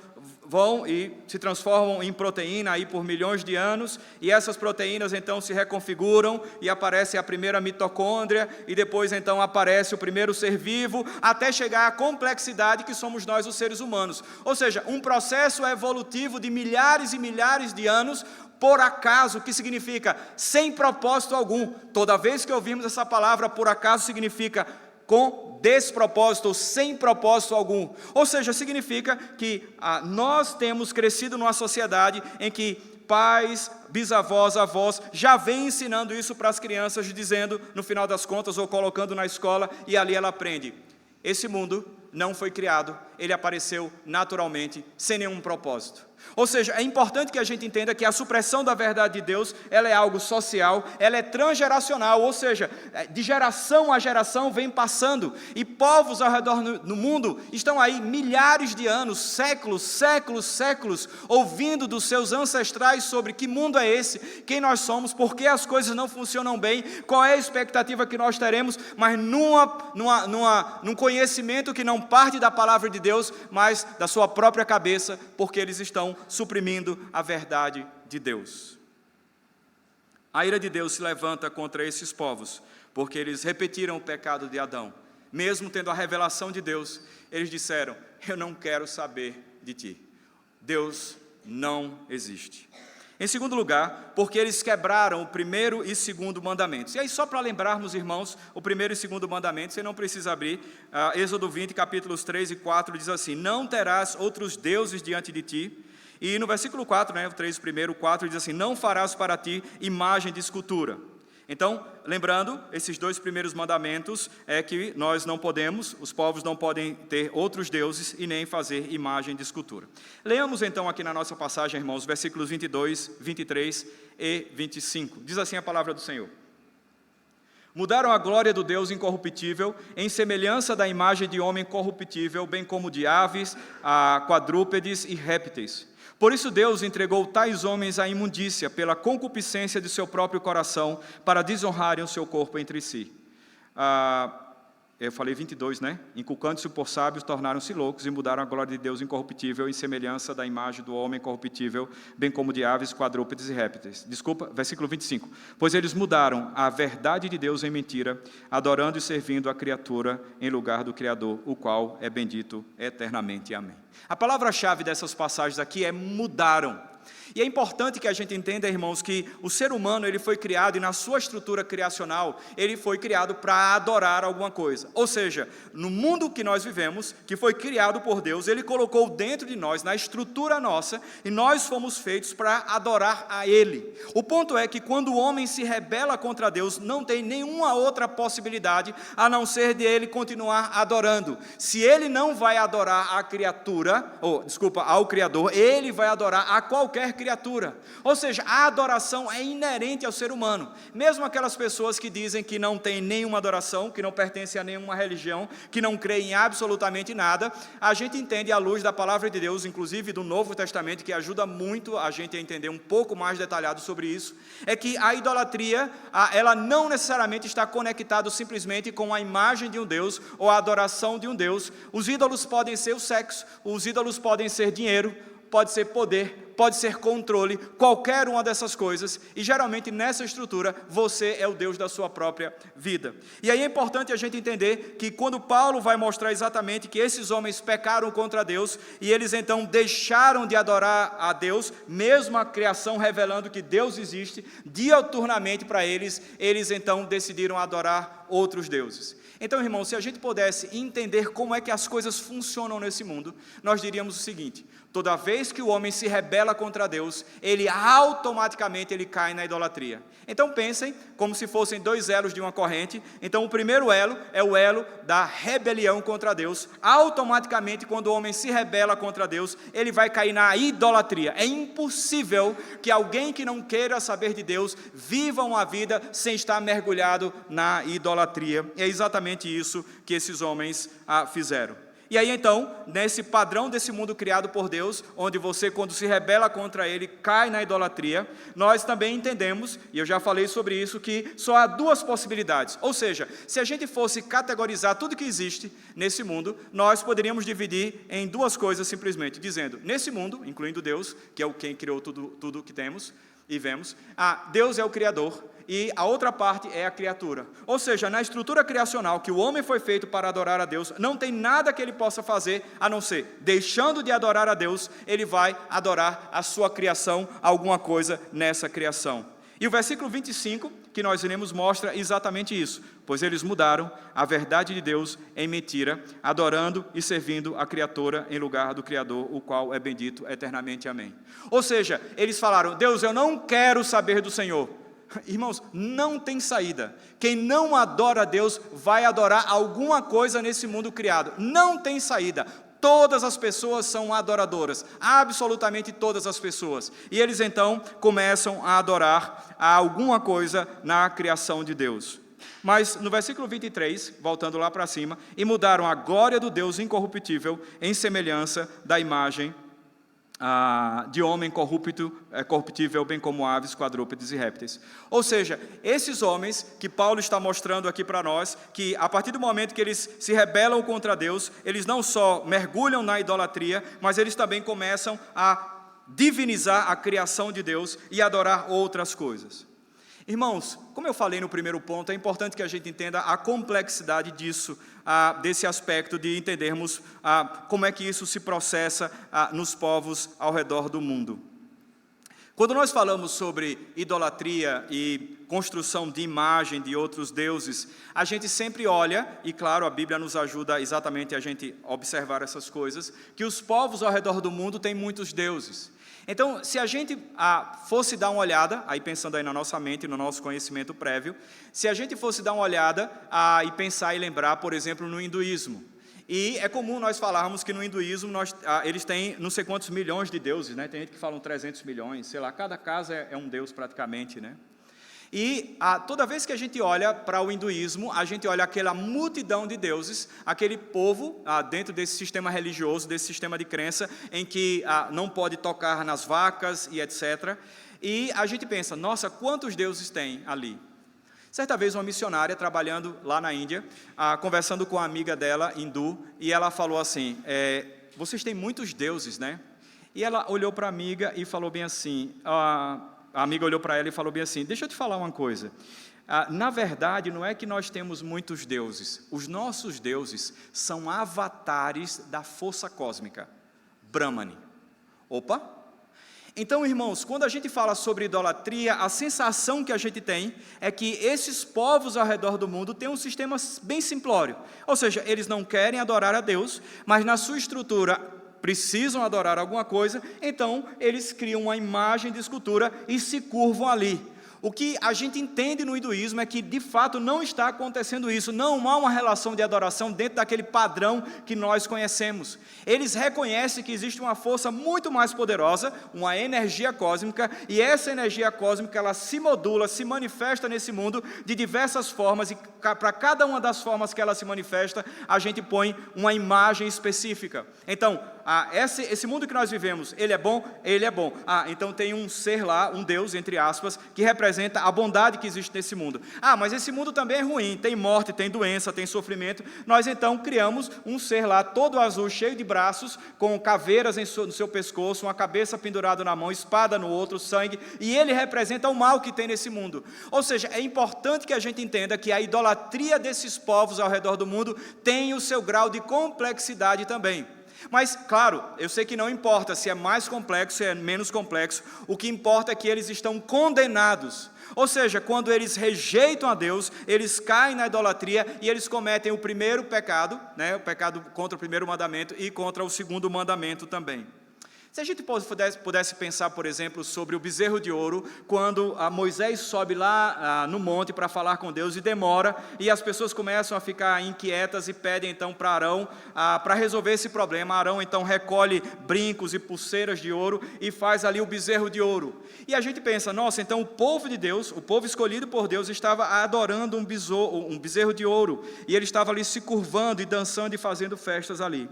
vão e se transformam em proteína aí por milhões de anos, e essas proteínas então se reconfiguram e aparece a primeira mitocôndria, e depois então aparece o primeiro ser vivo, até chegar à complexidade que somos nós, os seres humanos. Ou seja, um processo evolutivo de milhares e milhares de anos, por acaso, que significa sem propósito algum. Toda vez que ouvimos essa palavra, por acaso, significa com despropósito, ou sem propósito algum. Ou seja, significa que nós temos crescido numa sociedade em que pais, bisavós, avós já vêm ensinando isso para as crianças, dizendo, no final das contas, ou colocando na escola, e ali ela aprende. Esse mundo não foi criado, ele apareceu naturalmente, sem nenhum propósito. Ou seja, é importante que a gente entenda que a supressão da verdade de Deus, ela é algo social, ela é transgeracional, ou seja, de geração a geração vem passando, e povos ao redor no mundo estão aí milhares de anos, séculos, ouvindo dos seus ancestrais sobre que mundo é esse, quem nós somos, por que as coisas não funcionam bem, qual é a expectativa que nós teremos, mas num conhecimento que não parte da palavra de Deus, mas da sua própria cabeça, porque eles estão suprimindo a verdade de Deus. A ira de Deus se levanta contra esses povos, porque eles repetiram o pecado de Adão. Mesmo tendo a revelação de Deus, eles disseram, eu não quero saber de ti. Deus não existe. Em segundo lugar, porque eles quebraram o primeiro e segundo mandamentos. E aí, só para lembrarmos, irmãos, o primeiro e segundo mandamento, você não precisa abrir, Êxodo 20, capítulos 3 e 4, diz assim, não terás outros deuses diante de ti. E no versículo 4, o 3 primeiro, 4, diz assim, não farás para ti imagem de escultura. Então, lembrando, esses dois primeiros mandamentos é que nós não podemos, os povos não podem ter outros deuses e nem fazer imagem de escultura. Leamos então aqui na nossa passagem, irmãos, versículos 22, 23 e 25. Diz assim a palavra do Senhor. Mudaram a glória do Deus incorruptível em semelhança da imagem de homem corruptível, bem como de aves, quadrúpedes e répteis. Por isso Deus entregou tais homens à imundícia pela concupiscência de seu próprio coração, para desonrarem o seu corpo entre si. Eu falei 22, né? Inculcando-se por sábios, tornaram-se loucos e mudaram a glória de Deus incorruptível em semelhança da imagem do homem corruptível, bem como de aves, quadrúpedes e répteis. Desculpa, versículo 25. Pois eles mudaram a verdade de Deus em mentira, adorando e servindo a criatura em lugar do Criador, o qual é bendito eternamente. Amém. A palavra-chave dessas passagens aqui é mudaram. E é importante que a gente entenda, irmãos, que o ser humano ele foi criado e na sua estrutura criacional, ele foi criado para adorar alguma coisa. Ou seja, no mundo que nós vivemos, que foi criado por Deus, ele colocou dentro de nós, na estrutura nossa, e nós fomos feitos para adorar a Ele. O ponto é que quando o homem se rebela contra Deus, não tem nenhuma outra possibilidade, a não ser de ele continuar adorando. Se ele não vai adorar a criatura, ao Criador, ele vai adorar a qualquer criatura. Ou seja, a adoração é inerente ao ser humano. Mesmo aquelas pessoas que dizem que não tem nenhuma adoração, que não pertencem a nenhuma religião, que não creem em absolutamente nada, a gente entende à luz da palavra de Deus, inclusive do Novo Testamento, que ajuda muito a gente a entender um pouco mais detalhado sobre isso, é que a idolatria, ela não necessariamente está conectada simplesmente com a imagem de um Deus ou a adoração de um Deus. Os ídolos podem ser o sexo, os ídolos podem ser dinheiro, pode ser poder, pode ser controle, qualquer uma dessas coisas, e geralmente nessa estrutura você é o Deus da sua própria vida. E aí é importante a gente entender que quando Paulo vai mostrar exatamente que esses homens pecaram contra Deus, e eles então deixaram de adorar a Deus, mesmo a criação revelando que Deus existe, diuturnamente para eles então decidiram adorar outros deuses. Então, irmãos, se a gente pudesse entender como é que as coisas funcionam nesse mundo, nós diríamos o seguinte: toda vez que o homem se rebela contra Deus, ele automaticamente cai na idolatria. Então pensem como se fossem dois elos de uma corrente. Então o primeiro elo é o elo da rebelião contra Deus. Automaticamente, quando o homem se rebela contra Deus, ele vai cair na idolatria. É impossível que alguém que não queira saber de Deus viva uma vida sem estar mergulhado na idolatria. É exatamente isso que esses homens fizeram. E aí então, nesse padrão desse mundo criado por Deus, onde você, quando se rebela contra ele, cai na idolatria, nós também entendemos, e eu já falei sobre isso, que só há duas possibilidades. Ou seja, se a gente fosse categorizar tudo que existe nesse mundo, nós poderíamos dividir em duas coisas simplesmente, dizendo, nesse mundo, incluindo Deus, que é o quem criou tudo que temos e vemos, Deus é o Criador, e a outra parte é a criatura. Ou seja, na estrutura criacional que o homem foi feito para adorar a Deus, não tem nada que ele possa fazer, a não ser, deixando de adorar a Deus, ele vai adorar a sua criação, alguma coisa nessa criação. E o versículo 25, que nós iremos, mostra exatamente isso. Pois eles mudaram a verdade de Deus em mentira, adorando e servindo a criatura em lugar do Criador, o qual é bendito eternamente. Amém. Ou seja, eles falaram, Deus, eu não quero saber do Senhor. Irmãos, não tem saída. Quem não adora a Deus vai adorar alguma coisa nesse mundo criado. Não tem saída. Todas as pessoas são adoradoras, absolutamente todas as pessoas. E eles então começam a adorar a alguma coisa na criação de Deus. Mas no versículo 23, voltando lá para cima, e mudaram a glória do Deus incorruptível em semelhança da imagem de homem corruptível, bem como aves, quadrúpedes e répteis. Ou seja, esses homens que Paulo está mostrando aqui para nós, que a partir do momento que eles se rebelam contra Deus, eles não só mergulham na idolatria, mas eles também começam a divinizar a criação de Deus e adorar outras coisas. Irmãos, como eu falei no primeiro ponto, é importante que a gente entenda a complexidade disso, desse aspecto de entendermos como é que isso se processa nos povos ao redor do mundo. Quando nós falamos sobre idolatria e construção de imagem de outros deuses, a gente sempre olha, e claro, a Bíblia nos ajuda exatamente a gente observar essas coisas, que os povos ao redor do mundo têm muitos deuses. Então, se a gente fosse dar uma olhada, aí pensando aí na nossa mente, no nosso conhecimento prévio, se a gente fosse dar uma olhada e pensar e lembrar, por exemplo, no hinduísmo. E é comum nós falarmos que no hinduísmo eles têm não sei quantos milhões de deuses, né? Tem gente que fala 300 milhões, sei lá, cada casa é um deus praticamente, né? E toda vez que a gente olha para o hinduísmo, a gente olha aquela multidão de deuses, aquele povo dentro desse sistema religioso, desse sistema de crença, em que não pode tocar nas vacas e etc. E a gente pensa, nossa, quantos deuses tem ali? Certa vez uma missionária trabalhando lá na Índia, conversando com uma amiga dela, hindu, e ela falou assim, vocês têm muitos deuses, né? E ela olhou para a amiga e falou bem assim, a amiga olhou para ela e falou bem assim, deixa eu te falar uma coisa, na verdade não é que nós temos muitos deuses, os nossos deuses são avatares da força cósmica, Brahmani. Opa! Então, irmãos, quando a gente fala sobre idolatria, a sensação que a gente tem é que esses povos ao redor do mundo têm um sistema bem simplório, ou seja, eles não querem adorar a Deus, mas na sua estrutura precisam adorar alguma coisa, então eles criam uma imagem de escultura e se curvam ali. O que a gente entende no hinduísmo é que, de fato, não está acontecendo isso, não há uma relação de adoração dentro daquele padrão que nós conhecemos. Eles reconhecem que existe uma força muito mais poderosa, uma energia cósmica, e essa energia cósmica, ela se modula, se manifesta nesse mundo de diversas formas, e para cada uma das formas que ela se manifesta, a gente põe uma imagem específica. Então, esse mundo que nós vivemos, ele é bom? Ele é bom. Então tem um ser lá, um Deus, entre aspas, que representa a bondade que existe nesse mundo. Mas esse mundo também é ruim, tem morte, tem doença, tem sofrimento. Nós então criamos um ser lá, todo azul, cheio de braços, com caveiras no seu pescoço, uma cabeça pendurada na mão, espada no outro, sangue, e ele representa o mal que tem nesse mundo. Ou seja, é importante que a gente entenda que a idolatria desses povos ao redor do mundo tem o seu grau de complexidade também. Mas, claro, eu sei que não importa se é mais complexo, se é menos complexo, o que importa é que eles estão condenados. Ou seja, quando eles rejeitam a Deus, eles caem na idolatria e eles cometem o primeiro pecado, né, o pecado contra o primeiro mandamento e contra o segundo mandamento também. Se a gente pudesse pensar, por exemplo, sobre o bezerro de ouro, quando Moisés sobe lá no monte para falar com Deus e demora, e as pessoas começam a ficar inquietas e pedem então para Arão, para resolver esse problema. Arão então recolhe brincos e pulseiras de ouro e faz ali o bezerro de ouro. E a gente pensa, nossa, então o povo de Deus, o povo escolhido por Deus, estava adorando um bezerro de ouro, e ele estava ali se curvando e dançando e fazendo festas ali.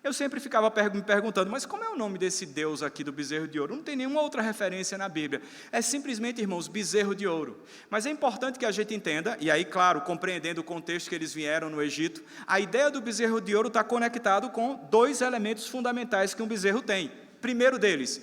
Eu sempre ficava me perguntando, mas como é o nome desse Deus aqui do bezerro de ouro? Não tem nenhuma outra referência na Bíblia. É simplesmente, irmãos, bezerro de ouro. Mas é importante que a gente entenda, e aí, claro, compreendendo o contexto que eles vieram no Egito, a ideia do bezerro de ouro está conectado com 2 elementos fundamentais que um bezerro tem. Primeiro deles,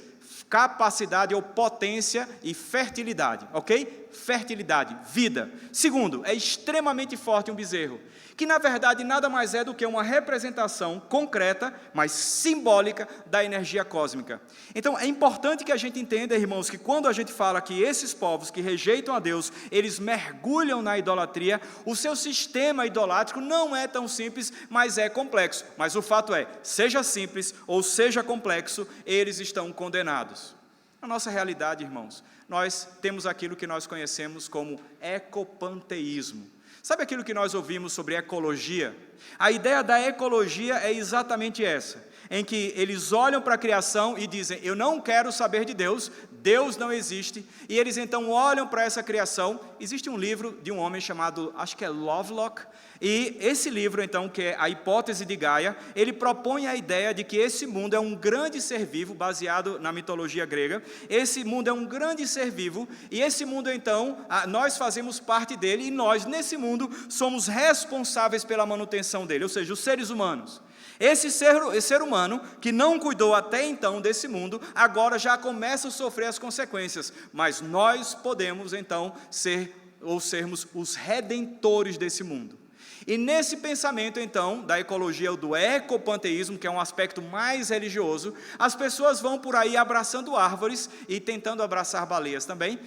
capacidade ou potência e fertilidade, ok? Fertilidade, vida. Segundo, é extremamente forte um bezerro, que na verdade nada mais é do que uma representação concreta, mas simbólica, da energia cósmica. Então é importante que a gente entenda, irmãos, que quando a gente fala que esses povos que rejeitam a Deus, eles mergulham na idolatria, o seu sistema idolátrico não é tão simples, mas é complexo. Mas o fato é, seja simples ou seja complexo, eles estão condenados. Na nossa realidade, irmãos, nós temos aquilo que nós conhecemos como ecopanteísmo. Sabe aquilo que nós ouvimos sobre ecologia? A ideia da ecologia é exatamente essa, em que eles olham para a criação e dizem, eu não quero saber de Deus, Deus não existe, e eles então olham para essa criação. Existe um livro de um homem chamado, acho que é Lovelock, e esse livro então, que é a hipótese de Gaia, ele propõe a ideia de que esse mundo é um grande ser vivo, baseado na mitologia grega. Esse mundo é um grande ser vivo, e esse mundo então, nós fazemos parte dele, e nós nesse mundo somos responsáveis pela manutenção dele, ou seja, os seres humanos. Esse ser humano, que não cuidou até então desse mundo, agora já começa a sofrer as consequências, mas nós podemos então sermos os redentores desse mundo. E nesse pensamento então, da ecologia ou do ecopanteísmo, que é um aspecto mais religioso, as pessoas vão por aí abraçando árvores e tentando abraçar baleias também.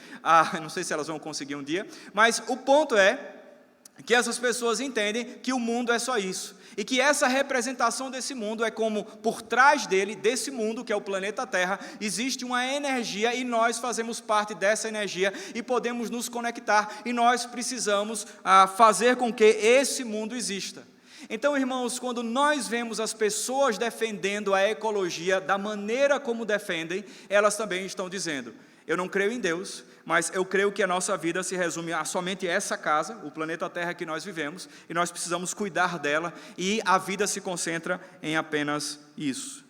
Não sei se elas vão conseguir um dia, mas o ponto é que essas pessoas entendem que o mundo é só isso, e que essa representação desse mundo é como, por trás dele, desse mundo, que é o planeta Terra, existe uma energia, e nós fazemos parte dessa energia, e podemos nos conectar, e nós precisamos fazer com que esse mundo exista. Então, irmãos, quando nós vemos as pessoas defendendo a ecologia da maneira como defendem, elas também estão dizendo, eu não creio em Deus, mas eu creio que a nossa vida se resume a somente essa casa, o planeta Terra que nós vivemos, e nós precisamos cuidar dela, e a vida se concentra em apenas isso.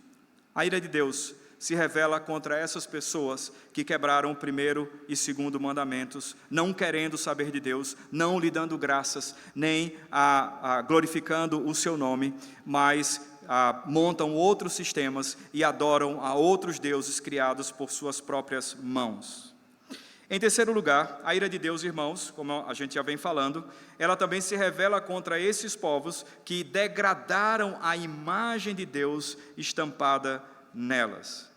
A ira de Deus se revela contra essas pessoas que quebraram o primeiro e segundo mandamentos, não querendo saber de Deus, não lhe dando graças, nem glorificando o seu nome, mas montam outros sistemas e adoram a outros deuses criados por suas próprias mãos. Em terceiro lugar, a ira de Deus, irmãos, como a gente já vem falando, ela também se revela contra esses povos que degradaram a imagem de Deus estampada nelas.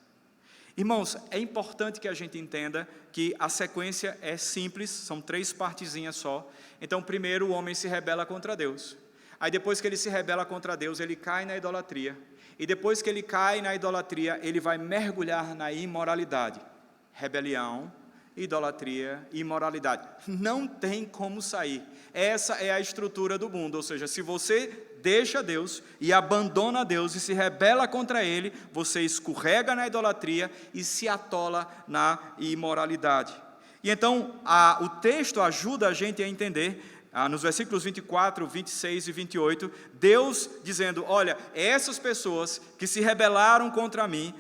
Irmãos, é importante que a gente entenda que a sequência é simples, são 3 partezinhas só. Então, primeiro o homem se rebela contra Deus. Aí depois que ele se rebela contra Deus, ele cai na idolatria. E depois que ele cai na idolatria, ele vai mergulhar na imoralidade. Rebelião, idolatria e imoralidade. Não tem como sair. Essa é a estrutura do mundo. Ou seja, se você deixa Deus e abandona Deus e se rebela contra Ele, você escorrega na idolatria e se atola na imoralidade. E então, o texto ajuda a gente a entender, nos versículos 24, 26 e 28, Deus dizendo, olha, essas pessoas que se rebelaram contra mim,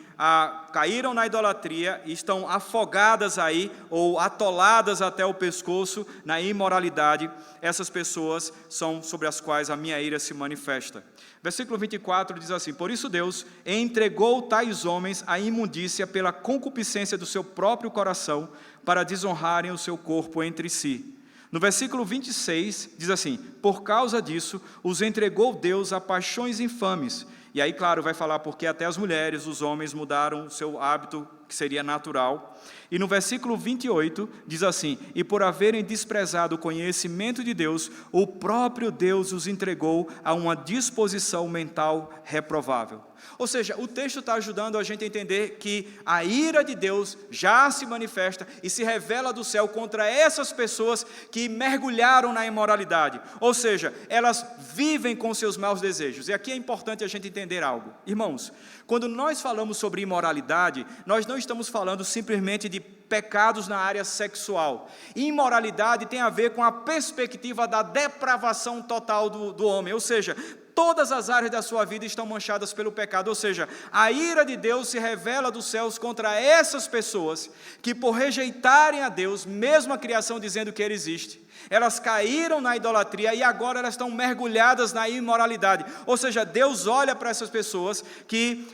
caíram na idolatria e estão afogadas aí, ou atoladas até o pescoço na imoralidade, essas pessoas são sobre as quais a minha ira se manifesta. Versículo 24 diz assim, por isso Deus entregou tais homens à imundícia pela concupiscência do seu próprio coração, para desonrarem o seu corpo entre si. No versículo 26, diz assim, por causa disso, os entregou Deus a paixões infames. E aí, claro, vai falar porque até as mulheres, os homens mudaram o seu hábito que seria natural. E no versículo 28 diz assim: e por haverem desprezado o conhecimento de Deus, o próprio Deus os entregou a uma disposição mental reprovável. Ou seja, o texto está ajudando a gente a entender que a ira de Deus já se manifesta e se revela do céu contra essas pessoas que mergulharam na imoralidade. Ou seja, elas vivem com seus maus desejos. E aqui é importante a gente entender algo. Irmãos, quando nós falamos sobre imoralidade, nós não estamos falando simplesmente de pecados na área sexual. Imoralidade tem a ver com a perspectiva da depravação total do homem, ou seja, todas as áreas da sua vida estão manchadas pelo pecado, ou seja, a ira de Deus se revela dos céus contra essas pessoas que, por rejeitarem a Deus, mesmo a criação dizendo que Ele existe, elas caíram na idolatria e agora elas estão mergulhadas na imoralidade. Ou seja, Deus olha para essas pessoas que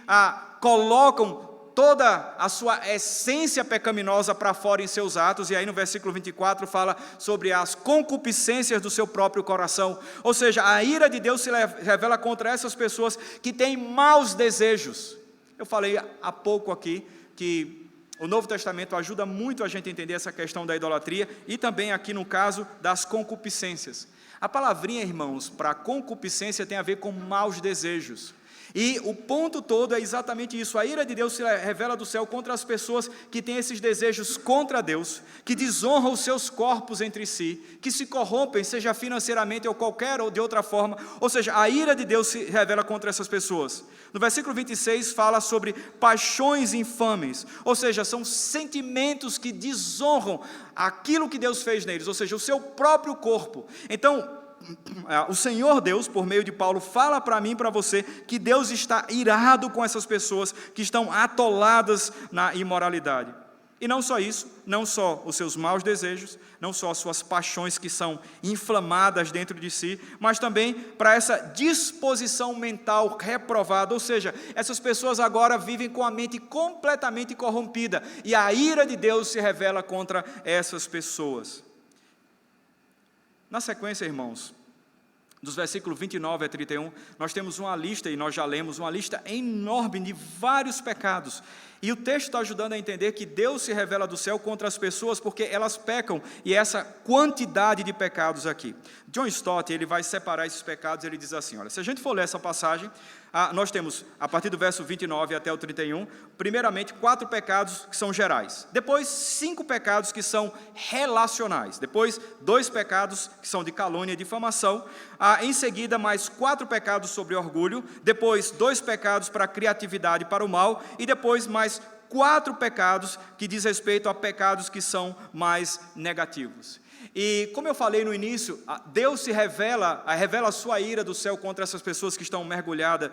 colocam toda a sua essência pecaminosa para fora em seus atos, e aí no versículo 24 fala sobre as concupiscências do seu próprio coração. Ou seja, a ira de Deus se revela contra essas pessoas que têm maus desejos. Eu falei há pouco aqui que o Novo Testamento ajuda muito a gente a entender essa questão da idolatria e também aqui no caso das concupiscências. A palavrinha, irmãos, para concupiscência tem a ver com maus desejos. E o ponto todo é exatamente isso: a ira de Deus se revela do céu contra as pessoas que têm esses desejos contra Deus, que desonram os seus corpos entre si, que se corrompem, seja financeiramente ou qualquer ou de outra forma. Ou seja, a ira de Deus se revela contra essas pessoas. No versículo 26 fala sobre paixões infames, ou seja, são sentimentos que desonram aquilo que Deus fez neles, ou seja, o seu próprio corpo. Então, o Senhor Deus, por meio de Paulo, fala para mim e para você que Deus está irado com essas pessoas que estão atoladas na imoralidade. E não só isso, não só os seus maus desejos, não só as suas paixões que são inflamadas dentro de si, mas também para essa disposição mental reprovada, ou seja, essas pessoas agora vivem com a mente completamente corrompida, e a ira de Deus se revela contra essas pessoas. Na sequência, irmãos, dos versículos 29 a 31, nós temos uma lista, e nós já lemos, uma lista enorme de vários pecados. E o texto está ajudando a entender que Deus se revela do céu contra as pessoas porque elas pecam, e essa quantidade de pecados aqui. John Stott, ele vai separar esses pecados, ele diz assim, olha, se a gente for ler essa passagem, nós temos, a partir do verso 29 até o 31, primeiramente 4 pecados que são gerais, depois 5 pecados que são relacionais, depois 2 pecados que são de calúnia e difamação, em seguida mais 4 pecados sobre orgulho, depois 2 pecados para a criatividade e para o mal, e depois mais 4 pecados que diz respeito a pecados que são mais negativos. E como eu falei no início, Deus se revela a sua ira do céu contra essas pessoas que estão mergulhadas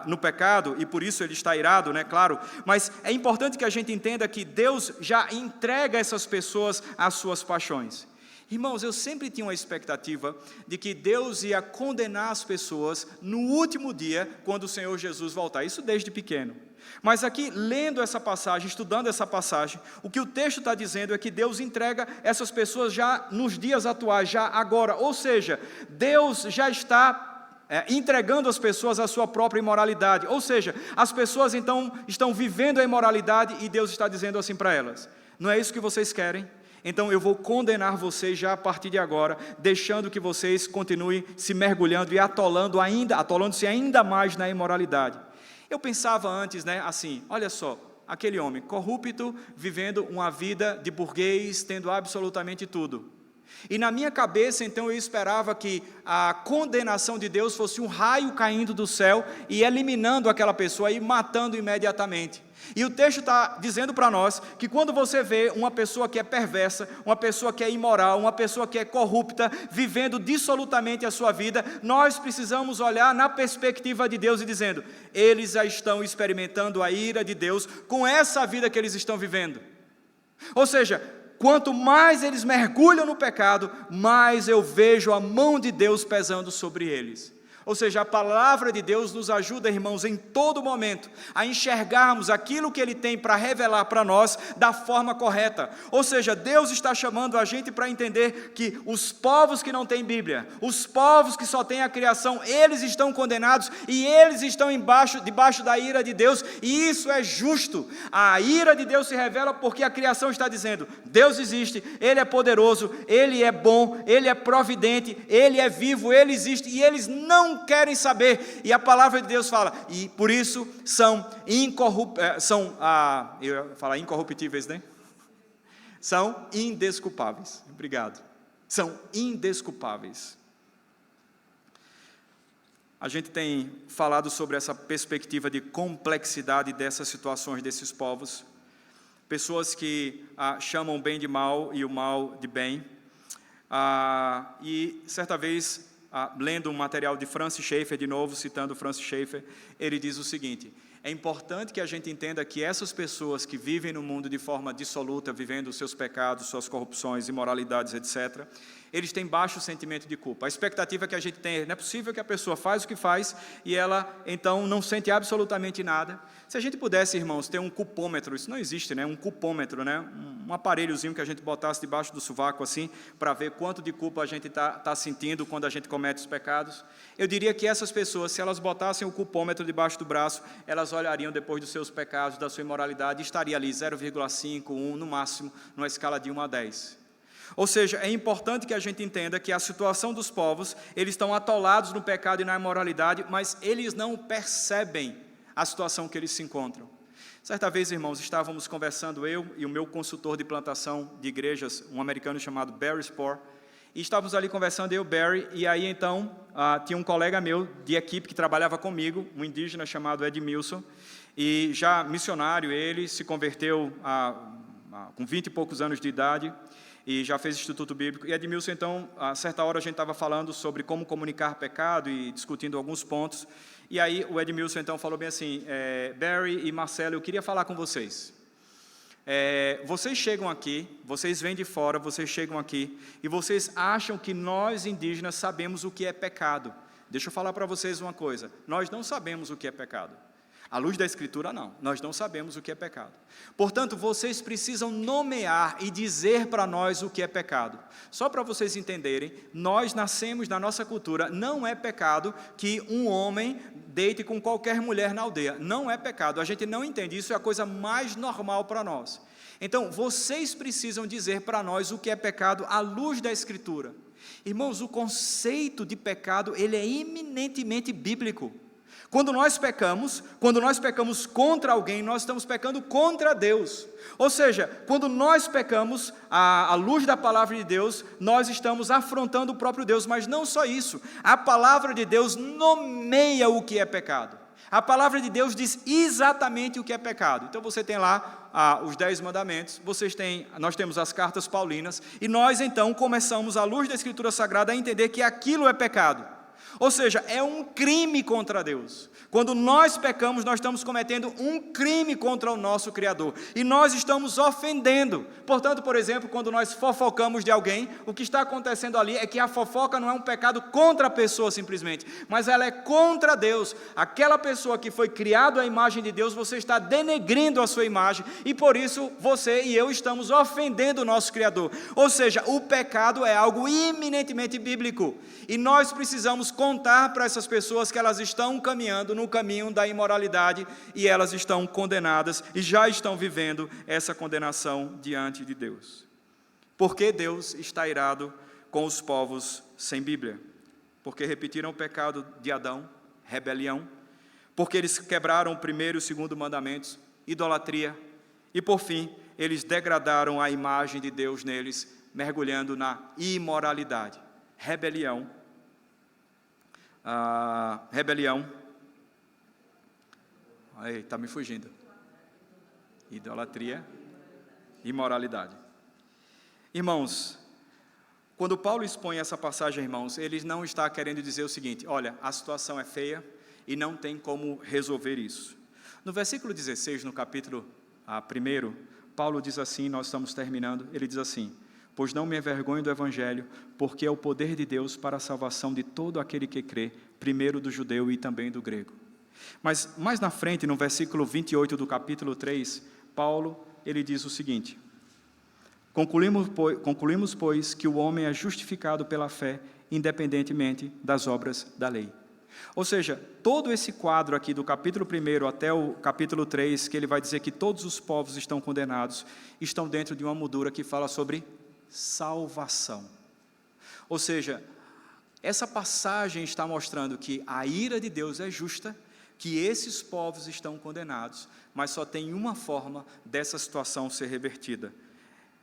no pecado, e por isso Ele está irado, né, claro, mas é importante que a gente entenda que Deus já entrega essas pessoas às suas paixões. Irmãos, eu sempre tinha uma expectativa de que Deus ia condenar as pessoas no último dia, quando o Senhor Jesus voltar, isso desde pequeno. Mas aqui, lendo essa passagem, estudando essa passagem, o que o texto está dizendo é que Deus entrega essas pessoas já nos dias atuais, já agora, ou seja, Deus já está entregando as pessoas à sua própria imoralidade, ou seja, as pessoas então estão vivendo a imoralidade e Deus está dizendo assim para elas: não é isso que vocês querem? Então eu vou condenar vocês já a partir de agora, deixando que vocês continuem se mergulhando e atolando-se ainda mais na imoralidade. Eu pensava antes, né, assim, olha só, aquele homem corrupto, vivendo uma vida de burguês, tendo absolutamente tudo. E na minha cabeça, então, eu esperava que a condenação de Deus fosse um raio caindo do céu e eliminando aquela pessoa e matando imediatamente. E o texto está dizendo para nós que quando você vê uma pessoa que é perversa, uma pessoa que é imoral, uma pessoa que é corrupta, vivendo dissolutamente a sua vida, nós precisamos olhar na perspectiva de Deus e dizendo: eles já estão experimentando a ira de Deus com essa vida que eles estão vivendo. Ou seja, quanto mais eles mergulham no pecado, mais eu vejo a mão de Deus pesando sobre eles. Ou seja, a palavra de Deus nos ajuda, irmãos, em todo momento, a enxergarmos aquilo que Ele tem para revelar para nós da forma correta. Ou seja, Deus está chamando a gente para entender que os povos que não têm Bíblia, os povos que só têm a criação, eles estão condenados e eles estão debaixo da ira de Deus, e isso é justo. A ira de Deus se revela porque a criação está dizendo: Deus existe, Ele é poderoso, Ele é bom, Ele é providente, Ele é vivo, Ele existe, e eles não querem saber. E a palavra de Deus fala, e por isso são incorruptíveis, né? São indesculpáveis. Obrigado. São indesculpáveis. A gente tem falado sobre essa perspectiva de complexidade dessas situações desses povos. Pessoas que chamam o bem de mal e o mal de bem. E certa vez, lendo um material de Francis Schaeffer, de novo citando Francis Schaeffer, ele diz o seguinte: é importante que a gente entenda que essas pessoas que vivem no mundo de forma dissoluta, vivendo os seus pecados, suas corrupções, imoralidades, etc., eles têm baixo sentimento de culpa. A expectativa que a gente tem é: não é possível que a pessoa faz o que faz e ela, então, não sente absolutamente nada. Se a gente pudesse, irmãos, ter um cupômetro, isso não existe, né? Um cupômetro, né? Um aparelhozinho que a gente botasse debaixo do sovaco, assim, para ver quanto de culpa a gente está sentindo quando a gente comete os pecados. Eu diria que essas pessoas, se elas botassem o cupômetro debaixo do braço, elas olhariam depois dos seus pecados, da sua imoralidade, e estaria ali 0,5, 1, no máximo, numa escala de 1 a 10. Ou seja, é importante que a gente entenda que a situação dos povos, eles estão atolados no pecado e na imoralidade, mas eles não percebem a situação que eles se encontram. Certa vez, irmãos, estávamos conversando, eu e o meu consultor de plantação de igrejas, um americano chamado Barry Spohr, e estávamos ali conversando, eu e o Barry, e aí então tinha um colega meu de equipe que trabalhava comigo, um indígena chamado Edmilson, e já missionário, ele se converteu com 20 e poucos anos de idade, e já fez Instituto Bíblico. E Edmilson, então, a certa hora a gente estava falando sobre como comunicar pecado e discutindo alguns pontos. E aí o Edmilson, então, falou bem assim: Barry e Marcelo, eu queria falar com vocês. Vocês chegam aqui, vocês vêm de fora, vocês chegam aqui, e vocês acham que nós indígenas sabemos o que é pecado. Deixa eu falar para vocês uma coisa: nós não sabemos o que é pecado. À luz da Escritura, não. Nós não sabemos o que é pecado. Portanto, vocês precisam nomear e dizer para nós o que é pecado. Só para vocês entenderem, nós nascemos na nossa cultura, não é pecado que um homem deite com qualquer mulher na aldeia. Não é pecado. A gente não entende. Isso é a coisa mais normal para nós. Então, vocês precisam dizer para nós o que é pecado à luz da Escritura. Irmãos, o conceito de pecado, ele é eminentemente bíblico. Quando nós pecamos contra alguém, nós estamos pecando contra Deus. Ou seja, quando nós pecamos à luz da palavra de Deus, nós estamos afrontando o próprio Deus. Mas não só isso, a palavra de Deus nomeia o que é pecado. A palavra de Deus diz exatamente o que é pecado. Então você tem lá os 10 mandamentos, nós temos as cartas paulinas, e nós então começamos, à luz da Escritura Sagrada, a entender que aquilo é pecado. Ou seja, é um crime contra Deus. Quando nós pecamos, nós estamos cometendo um crime contra o nosso Criador. E nós estamos ofendendo. Portanto, por exemplo, quando nós fofocamos de alguém, o que está acontecendo ali é que a fofoca não é um pecado contra a pessoa simplesmente, mas ela é contra Deus. Aquela pessoa que foi criada à imagem de Deus, você está denegrindo a sua imagem, e por isso você e eu estamos ofendendo o nosso Criador. Ou seja, o pecado é algo eminentemente bíblico. E nós precisamos contar para essas pessoas que elas estão caminhando no caminho da imoralidade e elas estão condenadas e já estão vivendo essa condenação diante de Deus. Por que Deus está irado com os povos sem Bíblia? Porque repetiram o pecado de Adão, rebelião, porque eles quebraram o primeiro e o segundo mandamentos, idolatria, e por fim, eles degradaram a imagem de Deus neles, mergulhando na imoralidade. Rebelião, está me fugindo, idolatria, imoralidade. Irmãos, quando Paulo expõe essa passagem, irmãos, ele não está querendo dizer o seguinte: olha, a situação é feia e não tem como resolver isso. No versículo 16, no capítulo 1, Paulo diz assim, nós estamos terminando, ele diz assim: pois não me envergonho do Evangelho, porque é o poder de Deus para a salvação de todo aquele que crê, primeiro do judeu e também do grego. Mas mais na frente, no versículo 28 do capítulo 3, Paulo, ele diz o seguinte: concluímos, pois, que o homem é justificado pela fé, independentemente das obras da lei. Ou seja, todo esse quadro aqui do capítulo 1 até o capítulo 3, que ele vai dizer que todos os povos estão condenados, estão dentro de uma moldura que fala sobre salvação. Ou seja, essa passagem está mostrando que a ira de Deus é justa, que esses povos estão condenados, mas só tem uma forma dessa situação ser revertida: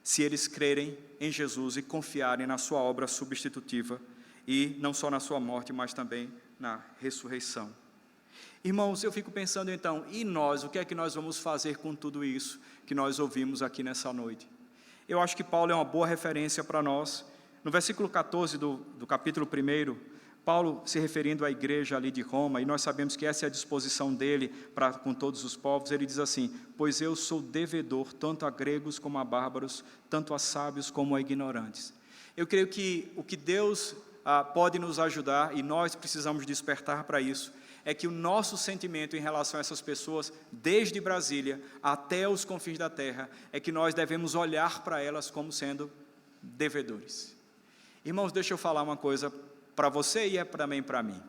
se eles crerem em Jesus e confiarem na sua obra substitutiva, e não só na sua morte, mas também na ressurreição. Irmãos, eu fico pensando então, e nós, o que é que nós vamos fazer com tudo isso que nós ouvimos aqui nessa noite? Eu acho que Paulo é uma boa referência para nós. No versículo 14 do capítulo 1, Paulo se referindo à igreja ali de Roma, e nós sabemos que essa é a disposição dele para com todos os povos, ele diz assim: pois eu sou devedor tanto a gregos como a bárbaros, tanto a sábios como a ignorantes. Eu creio que o que Deus pode nos ajudar, e nós precisamos despertar para isso, é que o nosso sentimento em relação a essas pessoas, desde Brasília até os confins da terra, é que nós devemos olhar para elas como sendo devedores. Irmãos, deixa eu falar uma coisa para você e também para mim.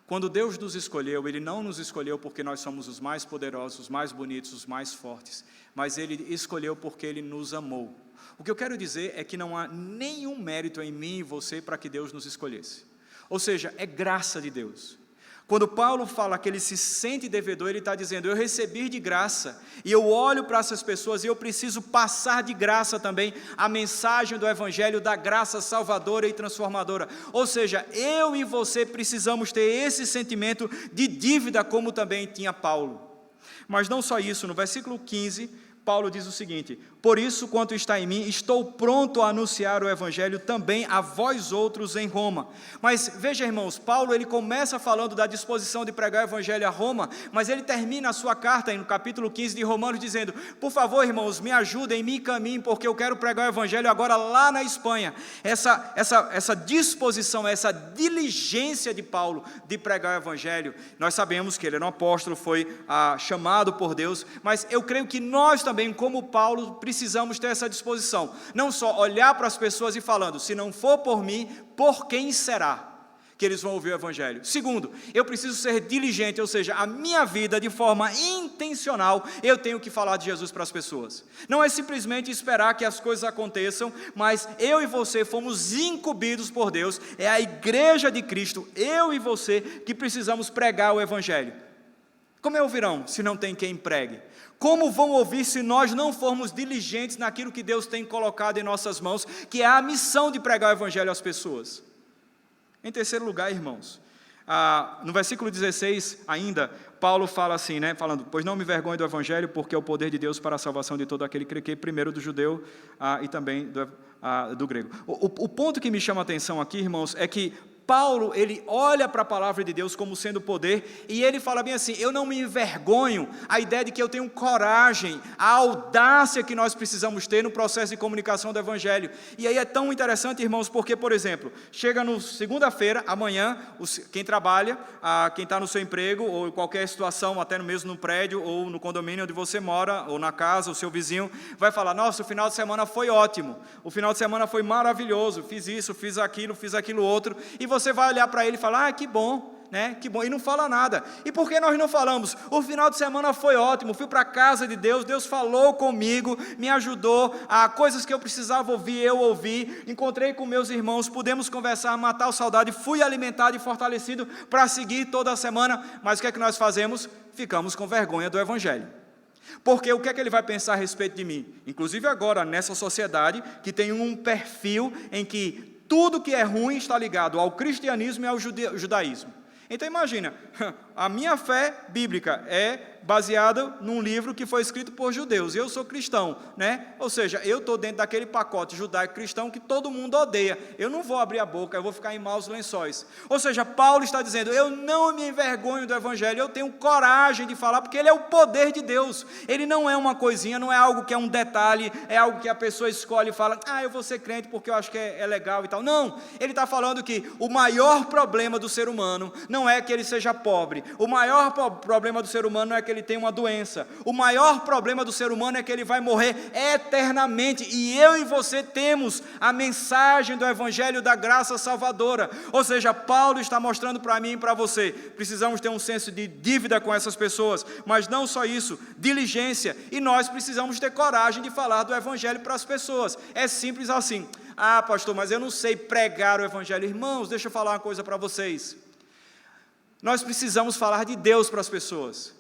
Quando Deus nos escolheu, Ele não nos escolheu porque nós somos os mais poderosos, os mais bonitos, os mais fortes, mas Ele escolheu porque Ele nos amou. O que eu quero dizer é que não há nenhum mérito em mim e você para que Deus nos escolhesse. Ou seja, é graça de Deus. Quando Paulo fala que ele se sente devedor, ele está dizendo: eu recebi de graça, e eu olho para essas pessoas e eu preciso passar de graça também a mensagem do Evangelho da graça salvadora e transformadora. Ou seja, eu e você precisamos ter esse sentimento de dívida, como também tinha Paulo. Mas não só isso, no versículo 15, Paulo diz o seguinte: por isso, quanto está em mim, estou pronto a anunciar o Evangelho também a vós outros em Roma. Mas veja, irmãos, Paulo ele começa falando da disposição de pregar o Evangelho a Roma, mas ele termina a sua carta no capítulo 15 de Romanos dizendo: por favor, irmãos, me ajudem, me encaminhem, porque eu quero pregar o Evangelho agora lá na Espanha. Essa disposição, essa diligência de Paulo de pregar o Evangelho, nós sabemos que ele era um apóstolo, foi chamado por Deus, mas eu creio que nós também, como Paulo, precisamos ter essa disposição, não só olhar para as pessoas e falando: se não for por mim, por quem será que eles vão ouvir o Evangelho? Segundo, eu preciso ser diligente, ou seja, a minha vida de forma intencional, eu tenho que falar de Jesus para as pessoas. Não é simplesmente esperar que as coisas aconteçam, mas eu e você fomos incumbidos por Deus, é a igreja de Cristo, eu e você, que precisamos pregar o Evangelho. Como ouvirão se não tem quem pregue? Como vão ouvir se nós não formos diligentes naquilo que Deus tem colocado em nossas mãos, que é a missão de pregar o Evangelho às pessoas? Em terceiro lugar, irmãos, no versículo 16 ainda, Paulo fala assim, falando: pois não me envergonho do Evangelho, porque é o poder de Deus para a salvação de todo aquele que crê, primeiro do judeu e também do grego. O ponto que me chama a atenção aqui, irmãos, é que Paulo, ele olha para a palavra de Deus como sendo poder, e ele fala bem assim: eu não me envergonho, a ideia de que eu tenho coragem, a audácia que nós precisamos ter no processo de comunicação do Evangelho. E aí é tão interessante, irmãos, porque, por exemplo, chega no segunda-feira, amanhã, quem trabalha, quem está no seu emprego, ou em qualquer situação, até mesmo no prédio, ou no condomínio onde você mora, ou na casa, o seu vizinho, vai falar: nossa, o final de semana foi ótimo, o final de semana foi maravilhoso, fiz isso, fiz aquilo outro, e você vai olhar para ele e falar: que bom, que bom, e não fala nada. E por que nós não falamos? O final de semana foi ótimo, fui para a casa de Deus, Deus falou comigo, me ajudou, coisas que eu precisava ouvir, eu ouvi, encontrei com meus irmãos, pudemos conversar, matar a saudade, fui alimentado e fortalecido para seguir toda a semana. Mas o que é que nós fazemos? Ficamos com vergonha do Evangelho. Porque o que é que ele vai pensar a respeito de mim? Inclusive agora, nessa sociedade que tem um perfil em que tudo que é ruim está ligado ao cristianismo e ao judaísmo. Então imagina, a minha fé bíblica é baseada num livro que foi escrito por judeus, e eu sou cristão, né? Ou seja, eu estou dentro daquele pacote judaico-cristão que todo mundo odeia, eu não vou abrir a boca, eu vou ficar em maus lençóis. Ou seja, Paulo está dizendo, eu não me envergonho do Evangelho, eu tenho coragem de falar, porque ele é o poder de Deus, ele não é uma coisinha, não é algo que é um detalhe, é algo que a pessoa escolhe e fala, eu vou ser crente porque eu acho que é legal e tal. Não, ele está falando que o maior problema do ser humano não é que ele seja pobre, o maior problema do ser humano não é que ele tem uma doença, o maior problema do ser humano é que ele vai morrer eternamente, e eu e você temos a mensagem do Evangelho da graça salvadora. Ou seja, Paulo está mostrando para mim e para você, precisamos ter um senso de dívida com essas pessoas, mas não só isso, diligência, e nós precisamos ter coragem de falar do Evangelho para as pessoas. É simples assim. Pastor, mas eu não sei pregar o Evangelho. Irmãos, deixa eu falar uma coisa para vocês, nós precisamos falar de Deus para as pessoas.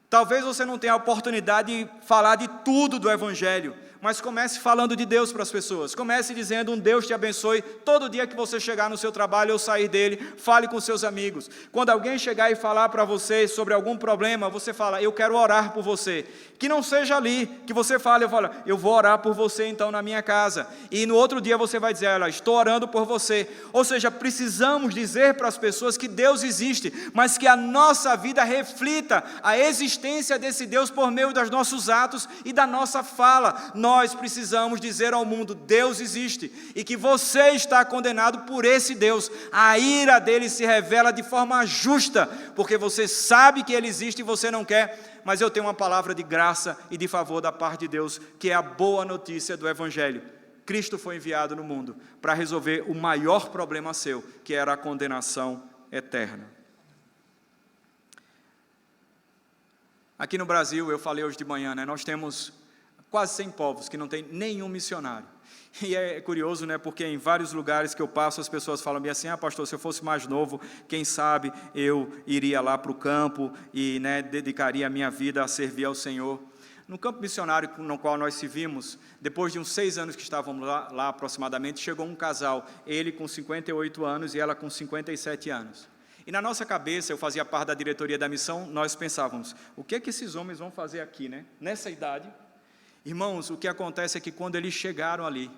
Talvez você não tenha a oportunidade de falar de tudo do Evangelho, mas comece falando de Deus para as pessoas, comece dizendo, um Deus te abençoe, todo dia que você chegar no seu trabalho ou sair dele, fale com seus amigos. Quando alguém chegar e falar para você sobre algum problema, você fala, eu quero orar por você, que não seja ali, que você fale, eu vou orar por você então na minha casa, e no outro dia você vai dizer, olha, estou orando por você. Ou seja, precisamos dizer para as pessoas que Deus existe, mas que a nossa vida reflita a existência desse Deus por meio dos nossos atos e da nossa fala. Nós precisamos dizer ao mundo, Deus existe, e que você está condenado por esse Deus. A ira dele se revela de forma justa, porque você sabe que ele existe e você não quer, mas eu tenho uma palavra de graça e de favor da parte de Deus, que é a boa notícia do Evangelho. Cristo foi enviado no mundo para resolver o maior problema seu, que era a condenação eterna. Aqui no Brasil, eu falei hoje de manhã, nós temos quase 100 povos que não tem nenhum missionário. E é curioso, porque em vários lugares que eu passo, as pessoas falam bem assim, pastor, se eu fosse mais novo, quem sabe eu iria lá para o campo e dedicaria a minha vida a servir ao Senhor. No campo missionário no qual nós servimos, depois de uns 6 anos que estávamos lá aproximadamente, chegou um casal, ele com 58 anos e ela com 57 anos. E na nossa cabeça, eu fazia parte da diretoria da missão, nós pensávamos, o que é que esses homens vão fazer aqui, nessa idade? Irmãos, o que acontece é que quando eles chegaram ali,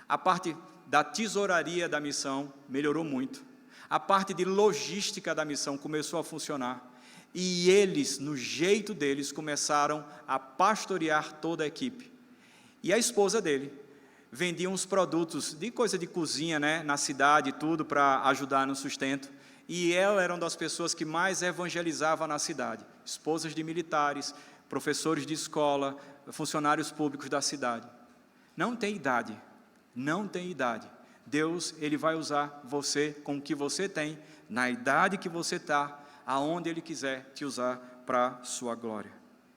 a parte da tesouraria da missão melhorou muito, a parte de logística da missão começou a funcionar, e eles, no jeito deles, começaram a pastorear toda a equipe. E a esposa dele vendia uns produtos de coisa de cozinha, na cidade, tudo para ajudar no sustento, e ela era uma das pessoas que mais evangelizava na cidade, esposas de militares, professores de escola, funcionários públicos da cidade. Não tem idade, não tem idade. Deus, Ele vai usar você com o que você tem, na idade que você está, aonde Ele quiser te usar para a sua glória.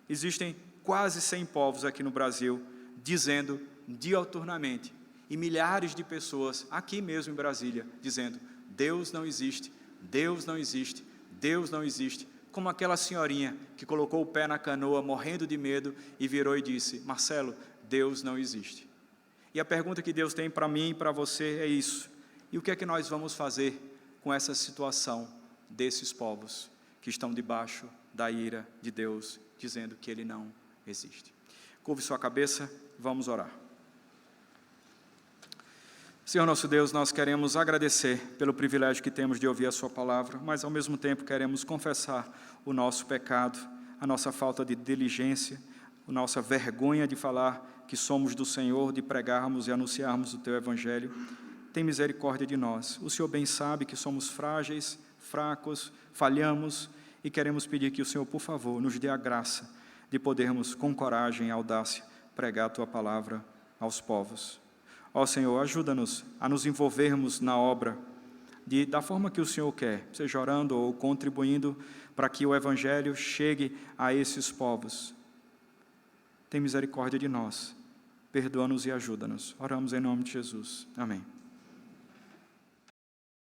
Existem quase 100 povos aqui no Brasil, dizendo diuturnamente, e milhares de pessoas aqui mesmo em Brasília, dizendo, Deus não existe, Deus não existe, Deus não existe. Como aquela senhorinha que colocou o pé na canoa, morrendo de medo, e virou e disse, Marcelo, Deus não existe. E a pergunta que Deus tem para mim e para você é isso. E o que é que nós vamos fazer com essa situação desses povos que estão debaixo da ira de Deus, dizendo que Ele não existe? Curve sua cabeça, vamos orar. Senhor nosso Deus, nós queremos agradecer pelo privilégio que temos de ouvir a sua palavra, mas ao mesmo tempo queremos confessar o nosso pecado, a nossa falta de diligência, a nossa vergonha de falar que somos do Senhor, de pregarmos e anunciarmos o teu Evangelho. Tem misericórdia de nós. O Senhor bem sabe que somos frágeis, fracos, falhamos e queremos pedir que o Senhor, por favor, nos dê a graça de podermos com coragem e audácia pregar a tua palavra aos povos. Ó Senhor, ajuda-nos a nos envolvermos na obra da forma que o Senhor quer, seja orando ou contribuindo para que o Evangelho chegue a esses povos. Tem misericórdia de nós, perdoa-nos e ajuda-nos. Oramos em nome de Jesus. Amém.